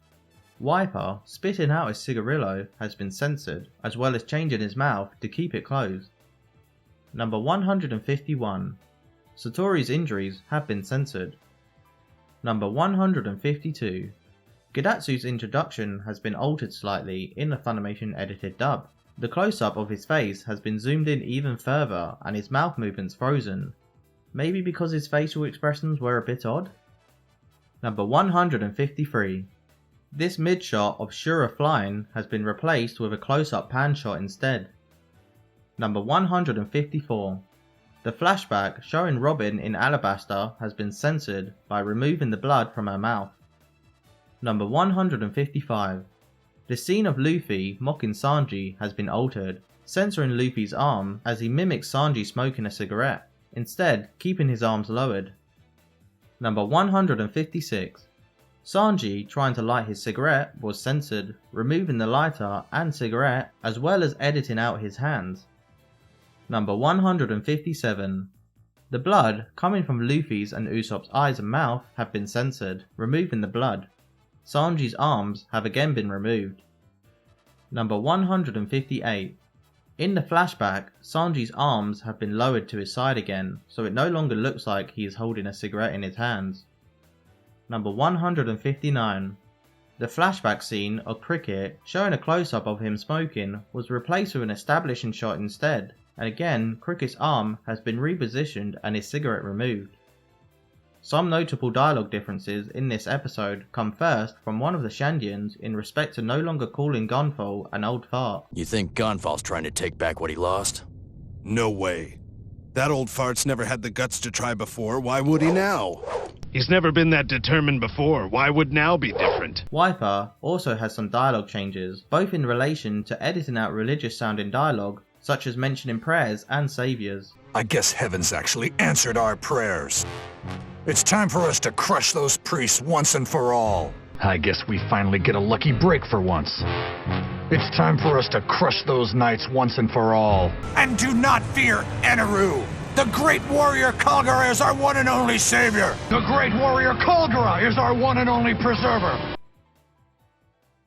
Speaker 1: Wiper spitting out his cigarillo has been censored, as well as changing his mouth to keep it closed. Number 151. Satori's injuries have been censored. Number 152. Gidatsu's introduction has been altered slightly in the Funimation edited dub. The close-up of his face has been zoomed in even further and his mouth movements frozen. Maybe because his facial expressions were a bit odd? Number 153. This mid-shot of Shura flying has been replaced with a close-up pan shot instead. Number 154. The flashback showing Robin in Alabaster has been censored by removing the blood from her mouth. Number 155. The scene of Luffy mocking Sanji has been altered, censoring Luffy's arm as he mimics Sanji smoking a cigarette, instead keeping his arms lowered. Number 156. Sanji trying to light his cigarette was censored, removing the lighter and cigarette as well as editing out his hands. Number 157. The blood coming from Luffy's and Usopp's eyes and mouth have been censored, removing the blood. Sanji's arms have again been removed. Number 158. In the flashback, Sanji's arms have been lowered to his side again, so it no longer looks like he is holding a cigarette in his hands. Number 159. The flashback scene of Cricket showing a close-up of him smoking was replaced with an establishing shot instead, and again Cricket's arm has been repositioned and his cigarette removed. Some notable dialogue differences in this episode come first from one of the Shandians in respect to no longer calling Gonfall an old fart.
Speaker 2: You think Gonfall's trying to take back what he lost?
Speaker 16: No way. That old fart's never had the guts to try before, why would he now?
Speaker 7: He's never been that determined before, why would now be different?
Speaker 1: Wiper also has some dialogue changes, both in relation to editing out religious sounding dialogue, such as mentioning prayers and saviours.
Speaker 16: I guess heaven's actually answered our prayers.
Speaker 17: It's time for us to crush those priests once and for all.
Speaker 18: I guess we finally get a lucky break for once. It's time for us to crush those knights once and for all.
Speaker 17: And do not fear Eneru! The great warrior Kalgara is our one and only savior!
Speaker 18: The great warrior Kalgara is our one and only preserver!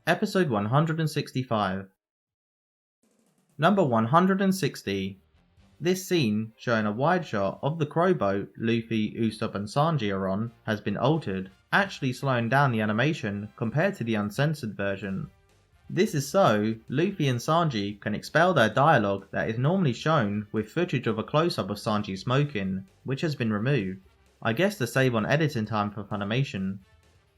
Speaker 1: Episode 165. Number 160. This scene, showing a wide shot of the crow boat Luffy, Usopp and Sanji are on, has been altered, actually slowing down the animation compared to the uncensored version. This is so Luffy and Sanji can expel their dialogue that is normally shown with footage of a close-up of Sanji smoking, which has been removed. I guess to save on editing time for Funimation.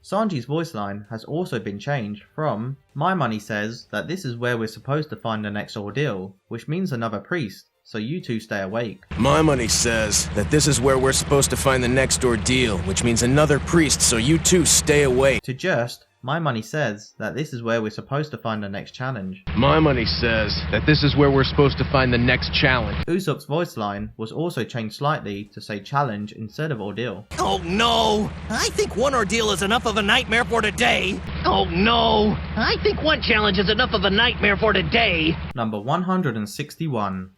Speaker 1: Sanji's voice line has also been changed from "My money says that this is where we're supposed to find the next ordeal, which means another priest, so you two stay awake."
Speaker 2: My money says that this is where we're supposed to find the next ordeal, which means another priest, so you two stay awake.
Speaker 1: To just "My money says that this is where we're supposed to find the next challenge."
Speaker 2: My money says that this is where we're supposed to find the next challenge.
Speaker 1: Usopp's voice line was also changed slightly to say challenge instead of ordeal.
Speaker 5: Oh no! I think one ordeal is enough of a nightmare for today! Oh no! I think one challenge is enough of a nightmare for today!
Speaker 1: Number 161.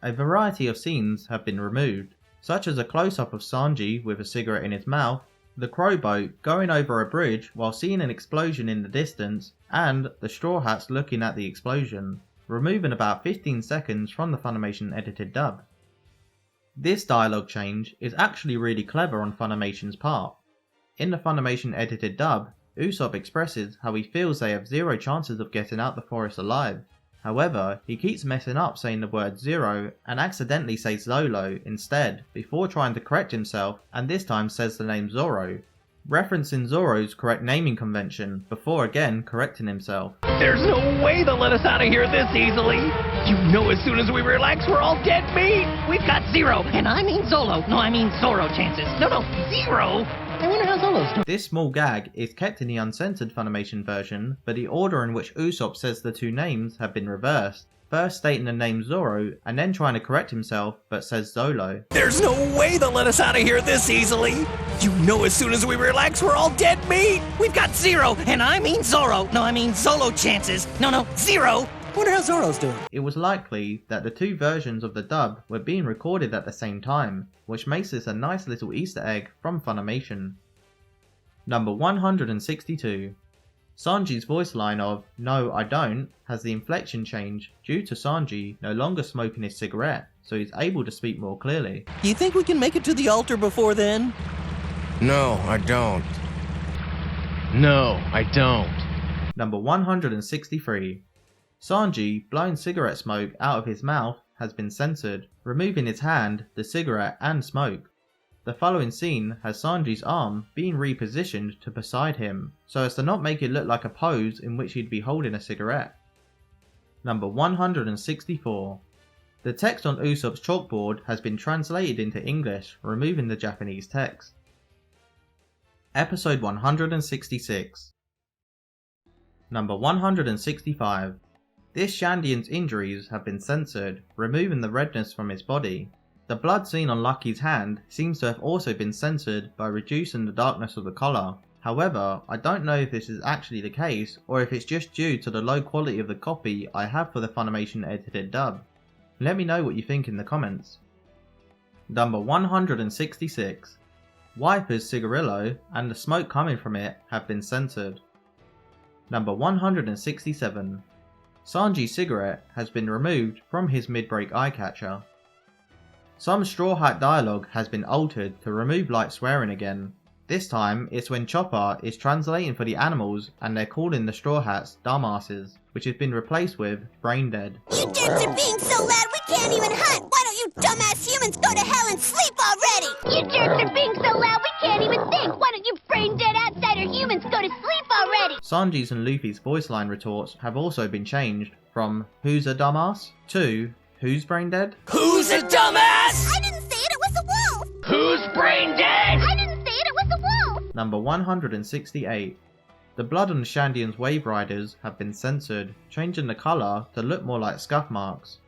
Speaker 1: A variety of scenes have been removed, such as a close-up of Sanji with a cigarette in his mouth, the crow boat going over a bridge while seeing an explosion in the distance, and the Straw Hats looking at the explosion, removing about 15 seconds from the Funimation edited dub. This dialogue change is actually really clever on Funimation's part. In the Funimation edited dub, Usopp expresses how he feels they have zero chances of getting out the forest alive. However, he keeps messing up saying the word zero and accidentally says Zolo instead before trying to correct himself, and this time says the name Zoro, referencing Zoro's correct naming convention before again correcting himself.
Speaker 5: There's no way they'll let us out of here this easily! You know as soon as we relax we're all dead meat! We've got zero, and I mean Zolo, no I mean Zoro chances. No, zero! I wonder how Zolo's doing.
Speaker 1: This small gag is kept in the uncensored Funimation version, but the order in which Usopp says the two names have been reversed, first stating the name Zoro and then trying to correct himself but says Zolo.
Speaker 5: There's no way they'll let us out of here this easily! You know as soon as we relax we're all dead meat! We've got zero, and I mean Zoro, no I mean Zolo chances. No, zero! I wonder how Zoro's doing.
Speaker 1: It was likely that the two versions of the dub were being recorded at the same time, which makes this a nice little Easter egg from Funimation. Number 162. Sanji's voice line of "No, I don't" has the inflection change due to Sanji no longer smoking his cigarette, so he's able to speak more clearly.
Speaker 5: You think we can make it to the altar before then?
Speaker 2: No, I don't. No, I don't.
Speaker 1: Number 163. Sanji blowing cigarette smoke out of his mouth has been censored, removing his hand, the cigarette and smoke. The following scene has Sanji's arm being repositioned to beside him, so as to not make it look like a pose in which he'd be holding a cigarette. Number 164. The text on Usopp's chalkboard has been translated into English, removing the Japanese text. Episode 166. Number 165. This Shandian's injuries have been censored, removing the redness from his body. The blood seen on Lucky's hand seems to have also been censored by reducing the darkness of the collar. However, I don't know if this is actually the case or if it's just due to the low quality of the copy I have for the Funimation edited dub. Let me know what you think in the comments. Number 166. Wiper's cigarillo and the smoke coming from it have been censored. Number 167. Sanji's cigarette has been removed from his mid-break eye catcher. Some Straw Hat dialogue has been altered to remove light swearing again. This time it's when Chopper is translating for the animals and they're calling the Straw Hats dumbasses, which has been replaced with brain dead.
Speaker 8: You jerks are being so loud we can't even hunt! Why don't you dumbass humans go to hell and sleep already? You jerks are being so loud we can't even think! Why don't you brain dead outsider humans go to sleep already?
Speaker 1: Sanji's and Luffy's voice line retorts have also been changed from "Who's a dumbass?" to "Who's brain dead?"
Speaker 5: Who's a dumbass?
Speaker 8: I didn't say it was a wolf!
Speaker 5: Who's brain dead?
Speaker 8: I didn't say it was a wolf!
Speaker 1: Number 168. The blood on Shandian's Wave Riders have been censored, changing the colour to look more like scuff marks.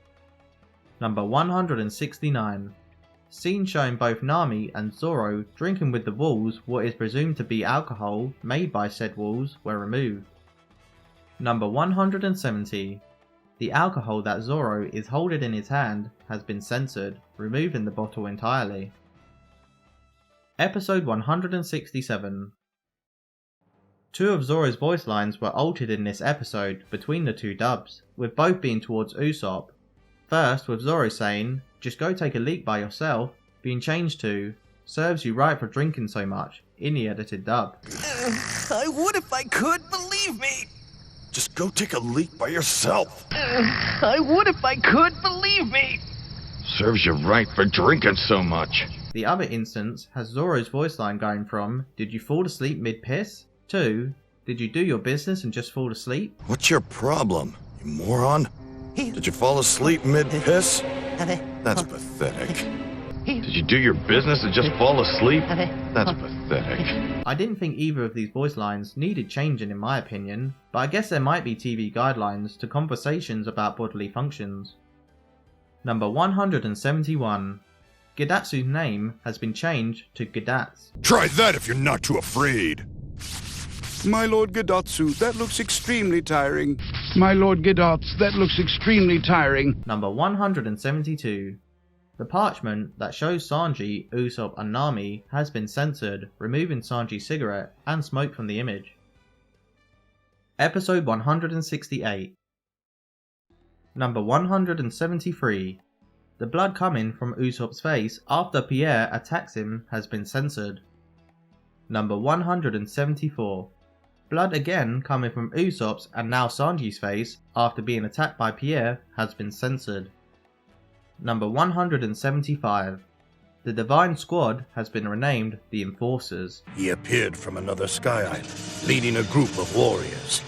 Speaker 1: Number 169. scenes showing both Nami and Zoro drinking with the wolves what is presumed to be alcohol made by said wolves were removed. Number 170. The alcohol that Zoro is holding in his hand has been censored, removing the bottle entirely. Episode 167. Two of Zoro's voice lines were altered in this episode between the two dubs, with both being towards Usopp. First with Zoro saying, "Just go take a leak by yourself," being changed to, "Serves you right for drinking so much," in the edited dub.
Speaker 10: I would if I could, believe me! Just go take a leak by yourself!
Speaker 7: I would if I could, believe me!
Speaker 3: Serves you right for drinking so much.
Speaker 1: The other instance has Zoro's voice line going from, "Did you fall asleep mid-piss?" to, "Did you do your business and just fall asleep?"
Speaker 10: What's your problem, you moron? Did you fall asleep mid-piss? That's pathetic.
Speaker 3: Did you do your business and just fall asleep? That's pathetic.
Speaker 1: I didn't think either of these voice lines needed changing in my opinion, but I guess there might be TV guidelines to conversations about bodily functions. Number 171. Gidatsu's name has been changed to Gidatsu.
Speaker 17: Try that if you're not too afraid.
Speaker 19: My Lord Gidatsu, that looks extremely tiring.
Speaker 20: My Lord Gidatsu, that looks extremely tiring.
Speaker 1: Number 172. The parchment that shows Sanji, Usopp and Nami has been censored, removing Sanji's cigarette and smoke from the image. Episode 168. Number 173. The blood coming from Usopp's face after Pierre attacks him has been censored. Number 174. Blood again coming from Usopp's and now Sanji's face after being attacked by Pierre has been censored. Number 175. The Divine Squad has been renamed the Enforcers.
Speaker 15: He appeared from another sky island, leading a group of warriors.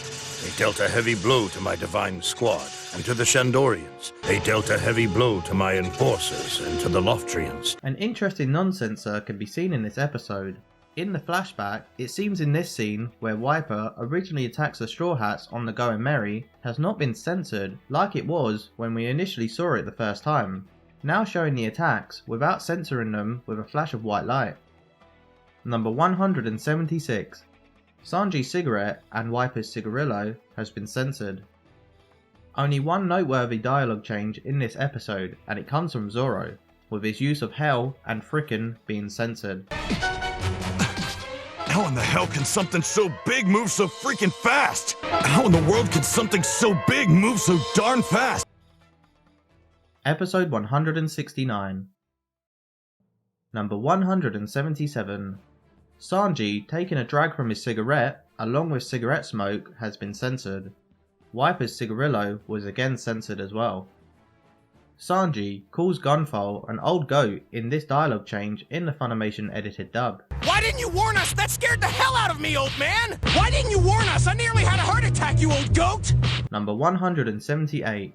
Speaker 15: They dealt a heavy blow to my Divine Squad, and to the Shandorians. They dealt a heavy blow to my Enforcers, and to the Loftrians.
Speaker 1: An interesting non-censor can be seen in this episode. In the flashback, it seems in this scene where Wiper originally attacks the Straw Hats on the Going Merry has not been censored like it was when we initially saw it the first time, now showing the attacks without censoring them with a flash of white light. Number 176. Sanji's cigarette and Wiper's cigarillo has been censored. Only one noteworthy dialogue change in this episode, and it comes from Zoro, with his use of hell and frickin' being censored.
Speaker 10: How in the hell can something so big move so freaking fast? How in the world can something so big move so darn fast?
Speaker 1: Episode 169. Number 177. Sanji taking a drag from his cigarette along with cigarette smoke has been censored. Wiper's cigarillo was again censored as well. Sanji calls Gunfall an old goat in this dialogue change in the Funimation edited dub.
Speaker 7: Why didn't you warn us? That scared the hell out of me, old man! Why didn't you warn us? I nearly had a heart attack, you old goat!
Speaker 1: Number 178.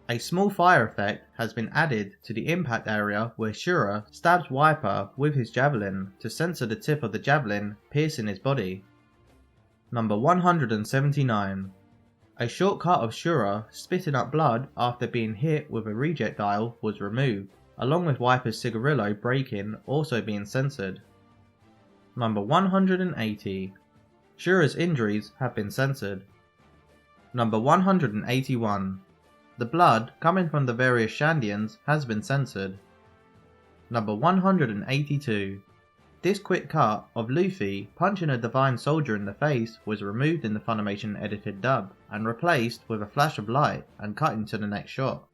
Speaker 1: A small fire effect has been added to the impact area where Shura stabs Wiper with his javelin to censor the tip of the javelin piercing his body. Number 179. A shortcut of Shura spitting up blood after being hit with a rejectile was removed, along with Wiper's cigarillo breaking also being censored. Number 180. Shura's injuries have been censored. Number 181. The blood coming from the various Shandians has been censored. Number 182. This quick cut of Luffy punching a divine soldier in the face was removed in the Funimation edited dub and replaced with a flash of light and cut into the next shot.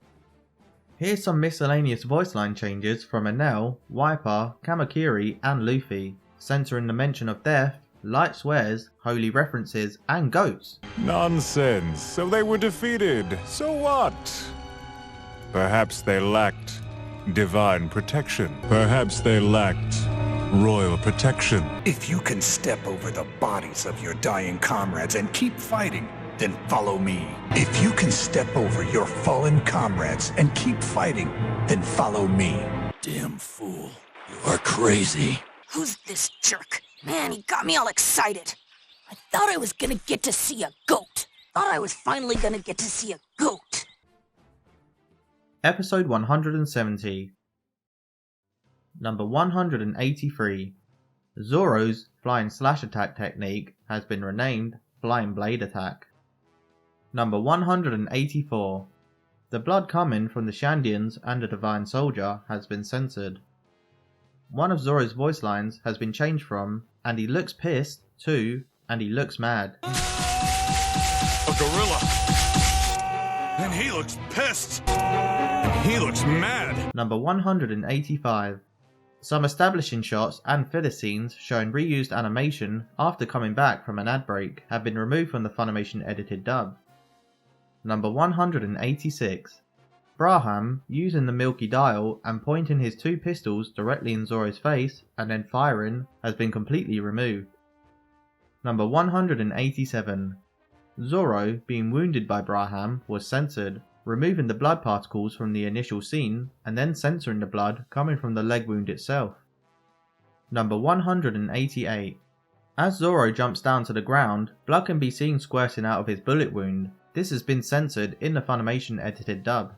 Speaker 1: Here's some miscellaneous voice line changes from Enel, Wiper, Kamakiri and Luffy, censoring the mention of death, light swears, holy references and goats.
Speaker 21: Nonsense. So they were defeated. So what? Perhaps they lacked divine protection. Perhaps they lacked royal protection.
Speaker 17: If you can step over the bodies of your dying comrades and keep fighting, then follow me. If you can step over your fallen comrades and keep fighting, then follow me.
Speaker 5: Damn fool. You are crazy.
Speaker 8: Who's this jerk? Man, he got me all excited. I thought I was gonna get to see a goat. Thought I was finally gonna get to see a goat.
Speaker 1: Episode 170. Number 183. Zoro's flying slash attack technique has been renamed Flying Blade Attack. Number 184. The blood coming from the Shandians and the Divine Soldier has been censored. One of Zoro's voice lines has been changed from "and he looks pissed" to "and he looks mad."
Speaker 10: A gorilla. And he looks pissed. And he looks mad.
Speaker 1: Number 185. Some establishing shots and filler scenes showing reused animation after coming back from an ad break have been removed from the Funimation edited dub. Number 186. Braham using the Milky Dial and pointing his two pistols directly in Zoro's face and then firing has been completely removed. Number 187. Zoro being wounded by Braham was censored, removing the blood particles from the initial scene and then censoring the blood coming from the leg wound itself. Number 188. As Zoro jumps down to the ground, blood can be seen squirting out of his bullet wound. This has been censored in the Funimation edited dub.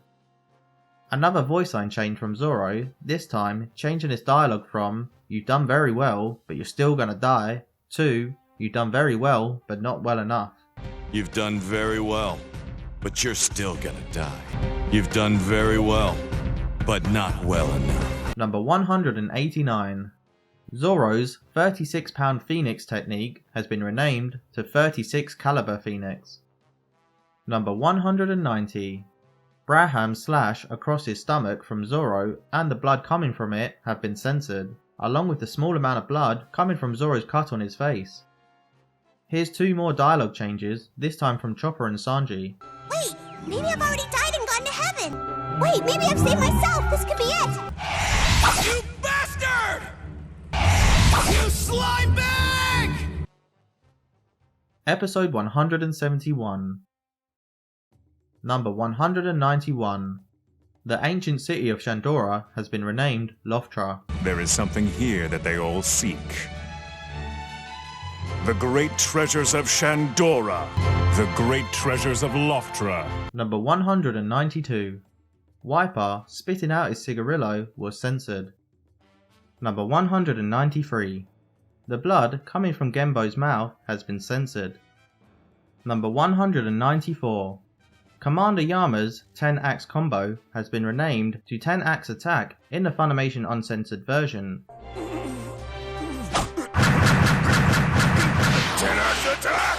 Speaker 1: Another voice line change from Zoro, this time changing his dialogue from "you've done very well, but you're still gonna die" to "you've done very well, but not well enough."
Speaker 10: You've done very well, but you're still gonna die. You've done very well, but not well enough.
Speaker 1: Number 189. Zoro's 36-pound Phoenix technique has been renamed to 36 caliber Phoenix. Number 190. Braham's slash across his stomach from Zoro and the blood coming from it have been censored, along with the small amount of blood coming from Zoro's cut on his face. Here's two more dialogue changes, this time from Chopper and Sanji.
Speaker 9: Wait, maybe I've already died and gone to heaven. Wait, maybe I've saved myself. This could be it.
Speaker 10: You bastard! You slime bag!
Speaker 1: Episode 171. Number 191. The ancient city of Shandora has been renamed Loftra.
Speaker 21: There is something here that they all seek. The great treasures of Shandora. The great treasures of Loftra.
Speaker 1: Number 192. Wiper spitting out his cigarillo was censored. Number 193. The blood coming from Genbo's mouth has been censored. Number 194. Commander Yama's 10-axe combo has been renamed to 10-axe attack in the Funimation uncensored version.
Speaker 10: 10-axe attack!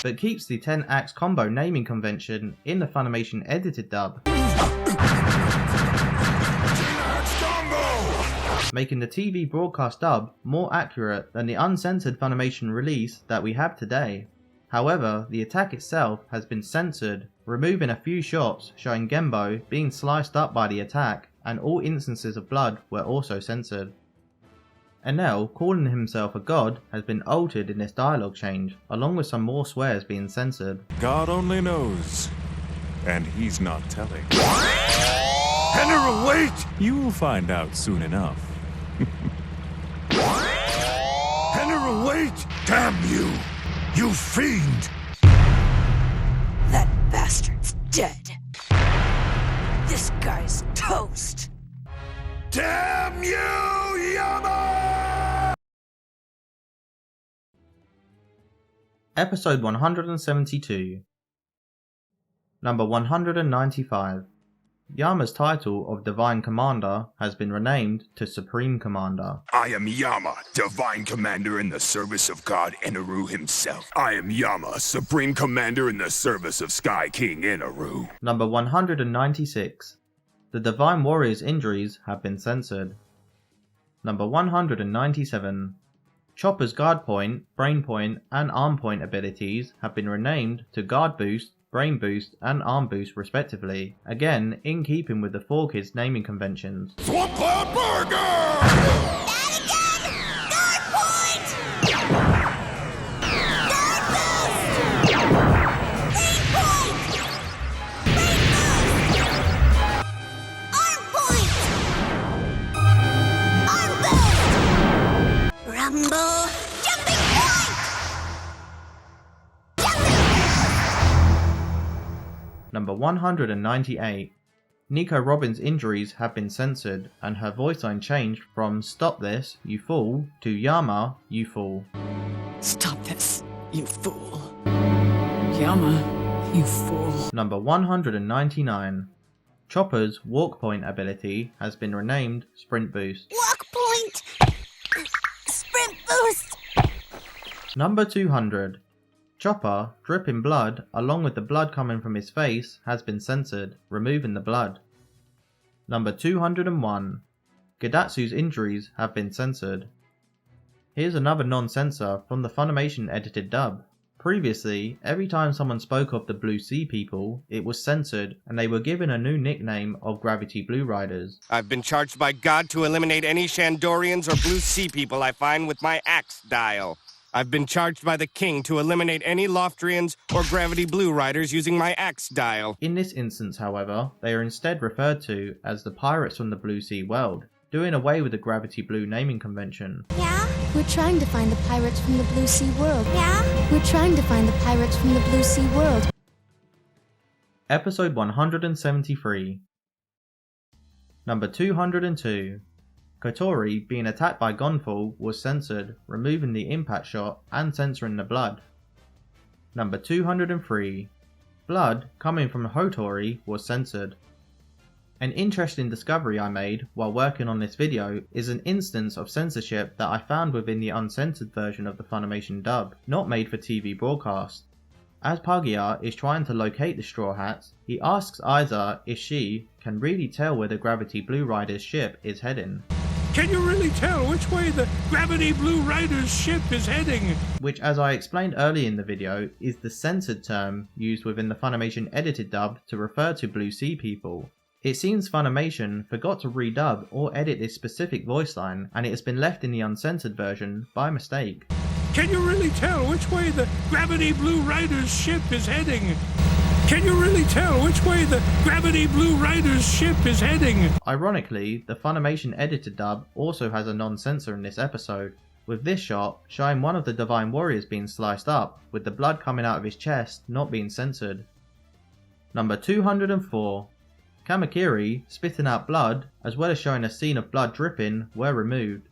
Speaker 1: But keeps the 10-axe combo naming convention in the Funimation edited dub.
Speaker 10: 10-axe combo!
Speaker 1: Making the TV broadcast dub more accurate than the uncensored Funimation release that we have today. However, the attack itself has been censored, removing a few shots showing Genbo being sliced up by the attack, and all instances of blood were also censored. Enel, calling himself a god, has been altered in this dialogue change, along with some more swears being censored.
Speaker 21: God only knows, and he's not telling.
Speaker 10: Henry, wait!
Speaker 21: You'll find out soon enough.
Speaker 10: Henry, wait! Damn you! You fiend!
Speaker 11: That bastard's dead. This guy's toast.
Speaker 10: Damn you, Yama!
Speaker 1: Episode 172. Number 195. Yama's title of Divine Commander has been renamed to Supreme Commander.
Speaker 22: I am Yama, Divine Commander in the service of God Inaru himself. I am Yama, Supreme Commander in the service of Sky King Inaru.
Speaker 1: Number 196. The Divine Warrior's injuries have been censored. Number 197. Chopper's Guard Point, Brain Point, and Arm Point abilities have been renamed to Guard Boost, Brain Boost, and Arm Boost respectively, again in keeping with the 4Kids naming conventions.
Speaker 10: Swamp Cloud Burger!
Speaker 9: Rumble! Jumping point!
Speaker 1: Number 198. Nico Robin's injuries have been censored, and her voice line changed from "Stop this, you fool" to "Yama, you fool."
Speaker 11: Stop this, you fool. Yama, you fool.
Speaker 1: Number 199. Chopper's Walk Point ability has been renamed Sprint Boost.
Speaker 9: Walk Point! Sprint Boost!
Speaker 1: Number 200. Chopper, dripping blood, along with the blood coming from his face, has been censored, removing the blood. Number 201. Gedatsu's injuries have been censored. Here's another non-censor from the Funimation edited dub. Previously, every time someone spoke of the Blue Sea people, it was censored and they were given a new nickname of Gravity Blue Riders.
Speaker 7: I've been charged by God to eliminate any Shandorians or Blue Sea people I find with my axe dial. I've been charged by the king to eliminate any Loftrians or Gravity Blue Riders using my axe dial.
Speaker 1: In this instance, however, they are instead referred to as the Pirates from the Blue Sea world, doing away with the Gravity Blue naming convention.
Speaker 9: Yeah?
Speaker 12: We're trying to find the pirates from the Blue Sea world.
Speaker 9: Yeah?
Speaker 12: We're trying to find the pirates from the Blue Sea world.
Speaker 1: Episode 173. Number 202. Kotori being attacked by Gonfall was censored, removing the impact shot and censoring the blood. Number 203. Blood coming from Hotori was censored. An interesting discovery I made while working on this video is an instance of censorship that I found within the uncensored version of the Funimation dub, not made for TV broadcast. As Pagia is trying to locate the Straw Hats, he asks Aiza if she can really tell where the Gravity Blue Rider's ship is heading.
Speaker 6: Can you really tell which way the Gravity Blue Rider's ship is heading?
Speaker 1: Which, as I explained earlier in the video, is the censored term used within the Funimation edited dub to refer to Blue Sea people. It seems Funimation forgot to redub or edit this specific voice line, and it has been left in the uncensored version by mistake.
Speaker 6: Can you really tell which way the Gravity Blue Rider's ship is heading? Can you really tell which way the Gravity Blue Rider's ship is heading?
Speaker 1: Ironically, the Funimation edited dub also has a non-censor in this episode, with this shot showing one of the Divine Warriors being sliced up, with the blood coming out of his chest not being censored. Number 204. Kamakiri spitting out blood, as well as showing a scene of blood dripping, were removed.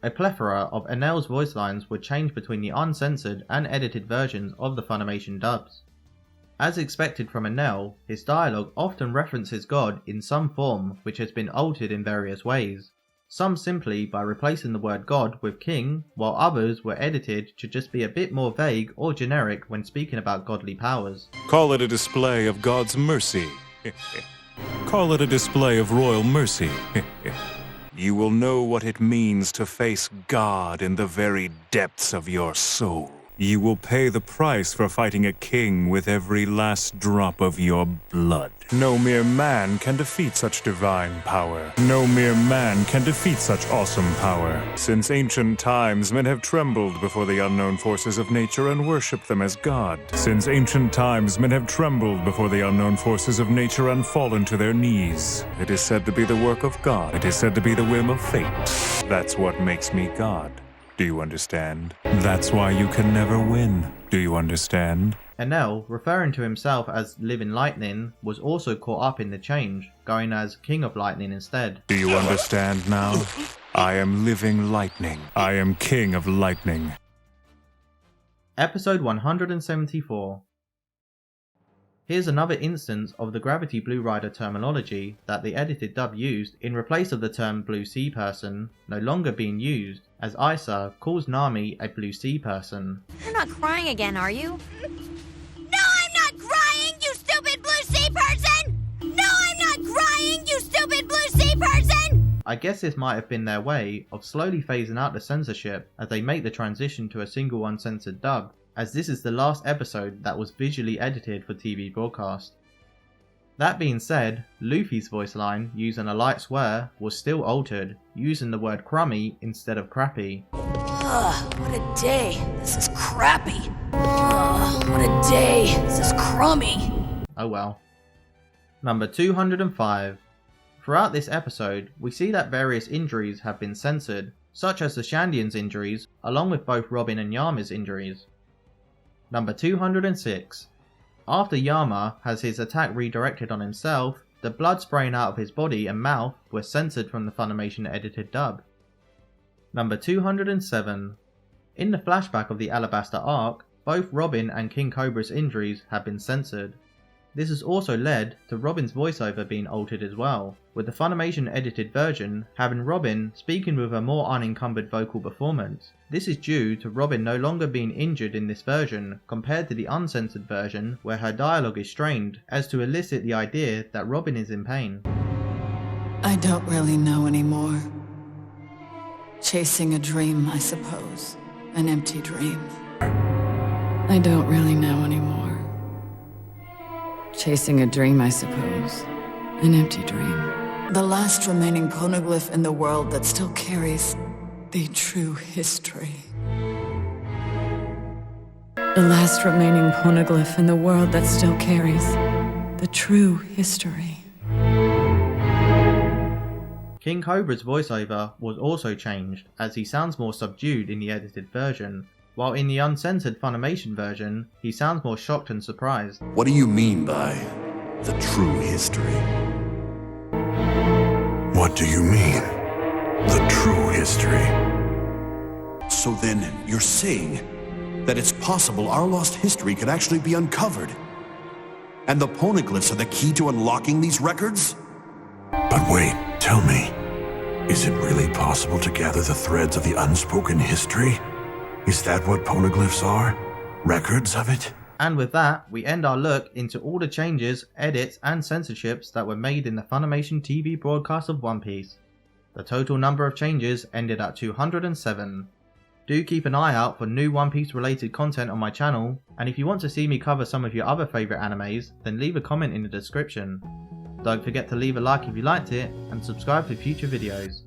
Speaker 1: A plethora of Enel's voice lines were changed between the uncensored and edited versions of the Funimation dubs. As expected from Enel, his dialogue often references God in some form which has been altered in various ways, some simply by replacing the word God with King, while others were edited to just be a bit more vague or generic when speaking about godly powers.
Speaker 21: Call it a display of God's mercy. Call it a display of royal mercy. You will know what it means to face God in the very depths of your soul. You will pay the price for fighting a king with every last drop of your blood. No mere man can defeat such divine power. No mere man can defeat such awesome power. Since ancient times, men have trembled before the unknown forces of nature and worshipped them as God. Since ancient times, men have trembled before the unknown forces of nature and fallen to their knees. It is said to be the work of God. It is said to be the whim of fate. That's what makes me God. Do you understand? That's why you can never win. Do you understand?
Speaker 1: Enel, referring to himself as Living Lightning, was also caught up in the change, going as King of Lightning instead.
Speaker 21: Do you understand now? I am Living Lightning. I am King of Lightning.
Speaker 1: Episode 174. Here's another instance of the Gravity Blue Rider terminology that the edited dub used in replace of the term Blue Sea Person no longer being used, as Isa calls Nami a Blue Sea Person.
Speaker 8: You're not crying again, are you?
Speaker 9: No, I'm not crying, you stupid Blue Sea Person! No, I'm not crying, you stupid Blue Sea Person!
Speaker 1: I guess this might have been their way of slowly phasing out the censorship as they make the transition to a single uncensored dub, as this is the last episode that was visually edited for TV broadcast. That being said, Luffy's voice line, using a light swear, was still altered, using the word crummy instead of crappy.
Speaker 11: Ugh, what a day. This is crappy. Ugh, what a day. This is crummy.
Speaker 1: Oh well. Number 205. Throughout this episode, we see that various injuries have been censored, such as the Shandian's injuries, along with both Robin and Yama's injuries. Number 206. After Yama has his attack redirected on himself, the blood spraying out of his body and mouth were censored from the Funimation edited dub. Number 207. In the flashback of the Alabaster Arc, both Robin and King Cobra's injuries have been censored. This has also led to Robin's voiceover being altered as well, with the Funimation edited version having Robin speaking with a more unencumbered vocal performance. This is due to Robin no longer being injured in this version compared to the uncensored version where her dialogue is strained as to elicit the idea that Robin is in pain.
Speaker 13: I don't really know anymore. Chasing a dream, I suppose. An empty dream. I don't really know anymore. Chasing a dream, I suppose. An empty dream. The last remaining poneglyph in the world that still carries the true history. The last remaining poneglyph in the world that still carries the true history.
Speaker 1: King Cobra's voiceover was also changed as he sounds more subdued in the edited version, while in the uncensored Funimation version, he sounds more shocked and surprised.
Speaker 14: What do you mean by the true history?
Speaker 15: What do you mean, the true history?
Speaker 14: So then, you're saying that it's possible our lost history could actually be uncovered? And the poneglyphs are the key to unlocking these records?
Speaker 15: But wait, tell me, is it really possible to gather the threads of the unspoken history? Is that what poneglyphs are? Records of it?
Speaker 1: And with that, we end our look into all the changes, edits and censorships that were made in the Funimation TV broadcast of One Piece. The total number of changes ended at 207. Do keep an eye out for new One Piece related content on my channel, and if you want to see me cover some of your other favourite animes, then leave a comment in the description. Don't forget to leave a like if you liked it, and subscribe for future videos.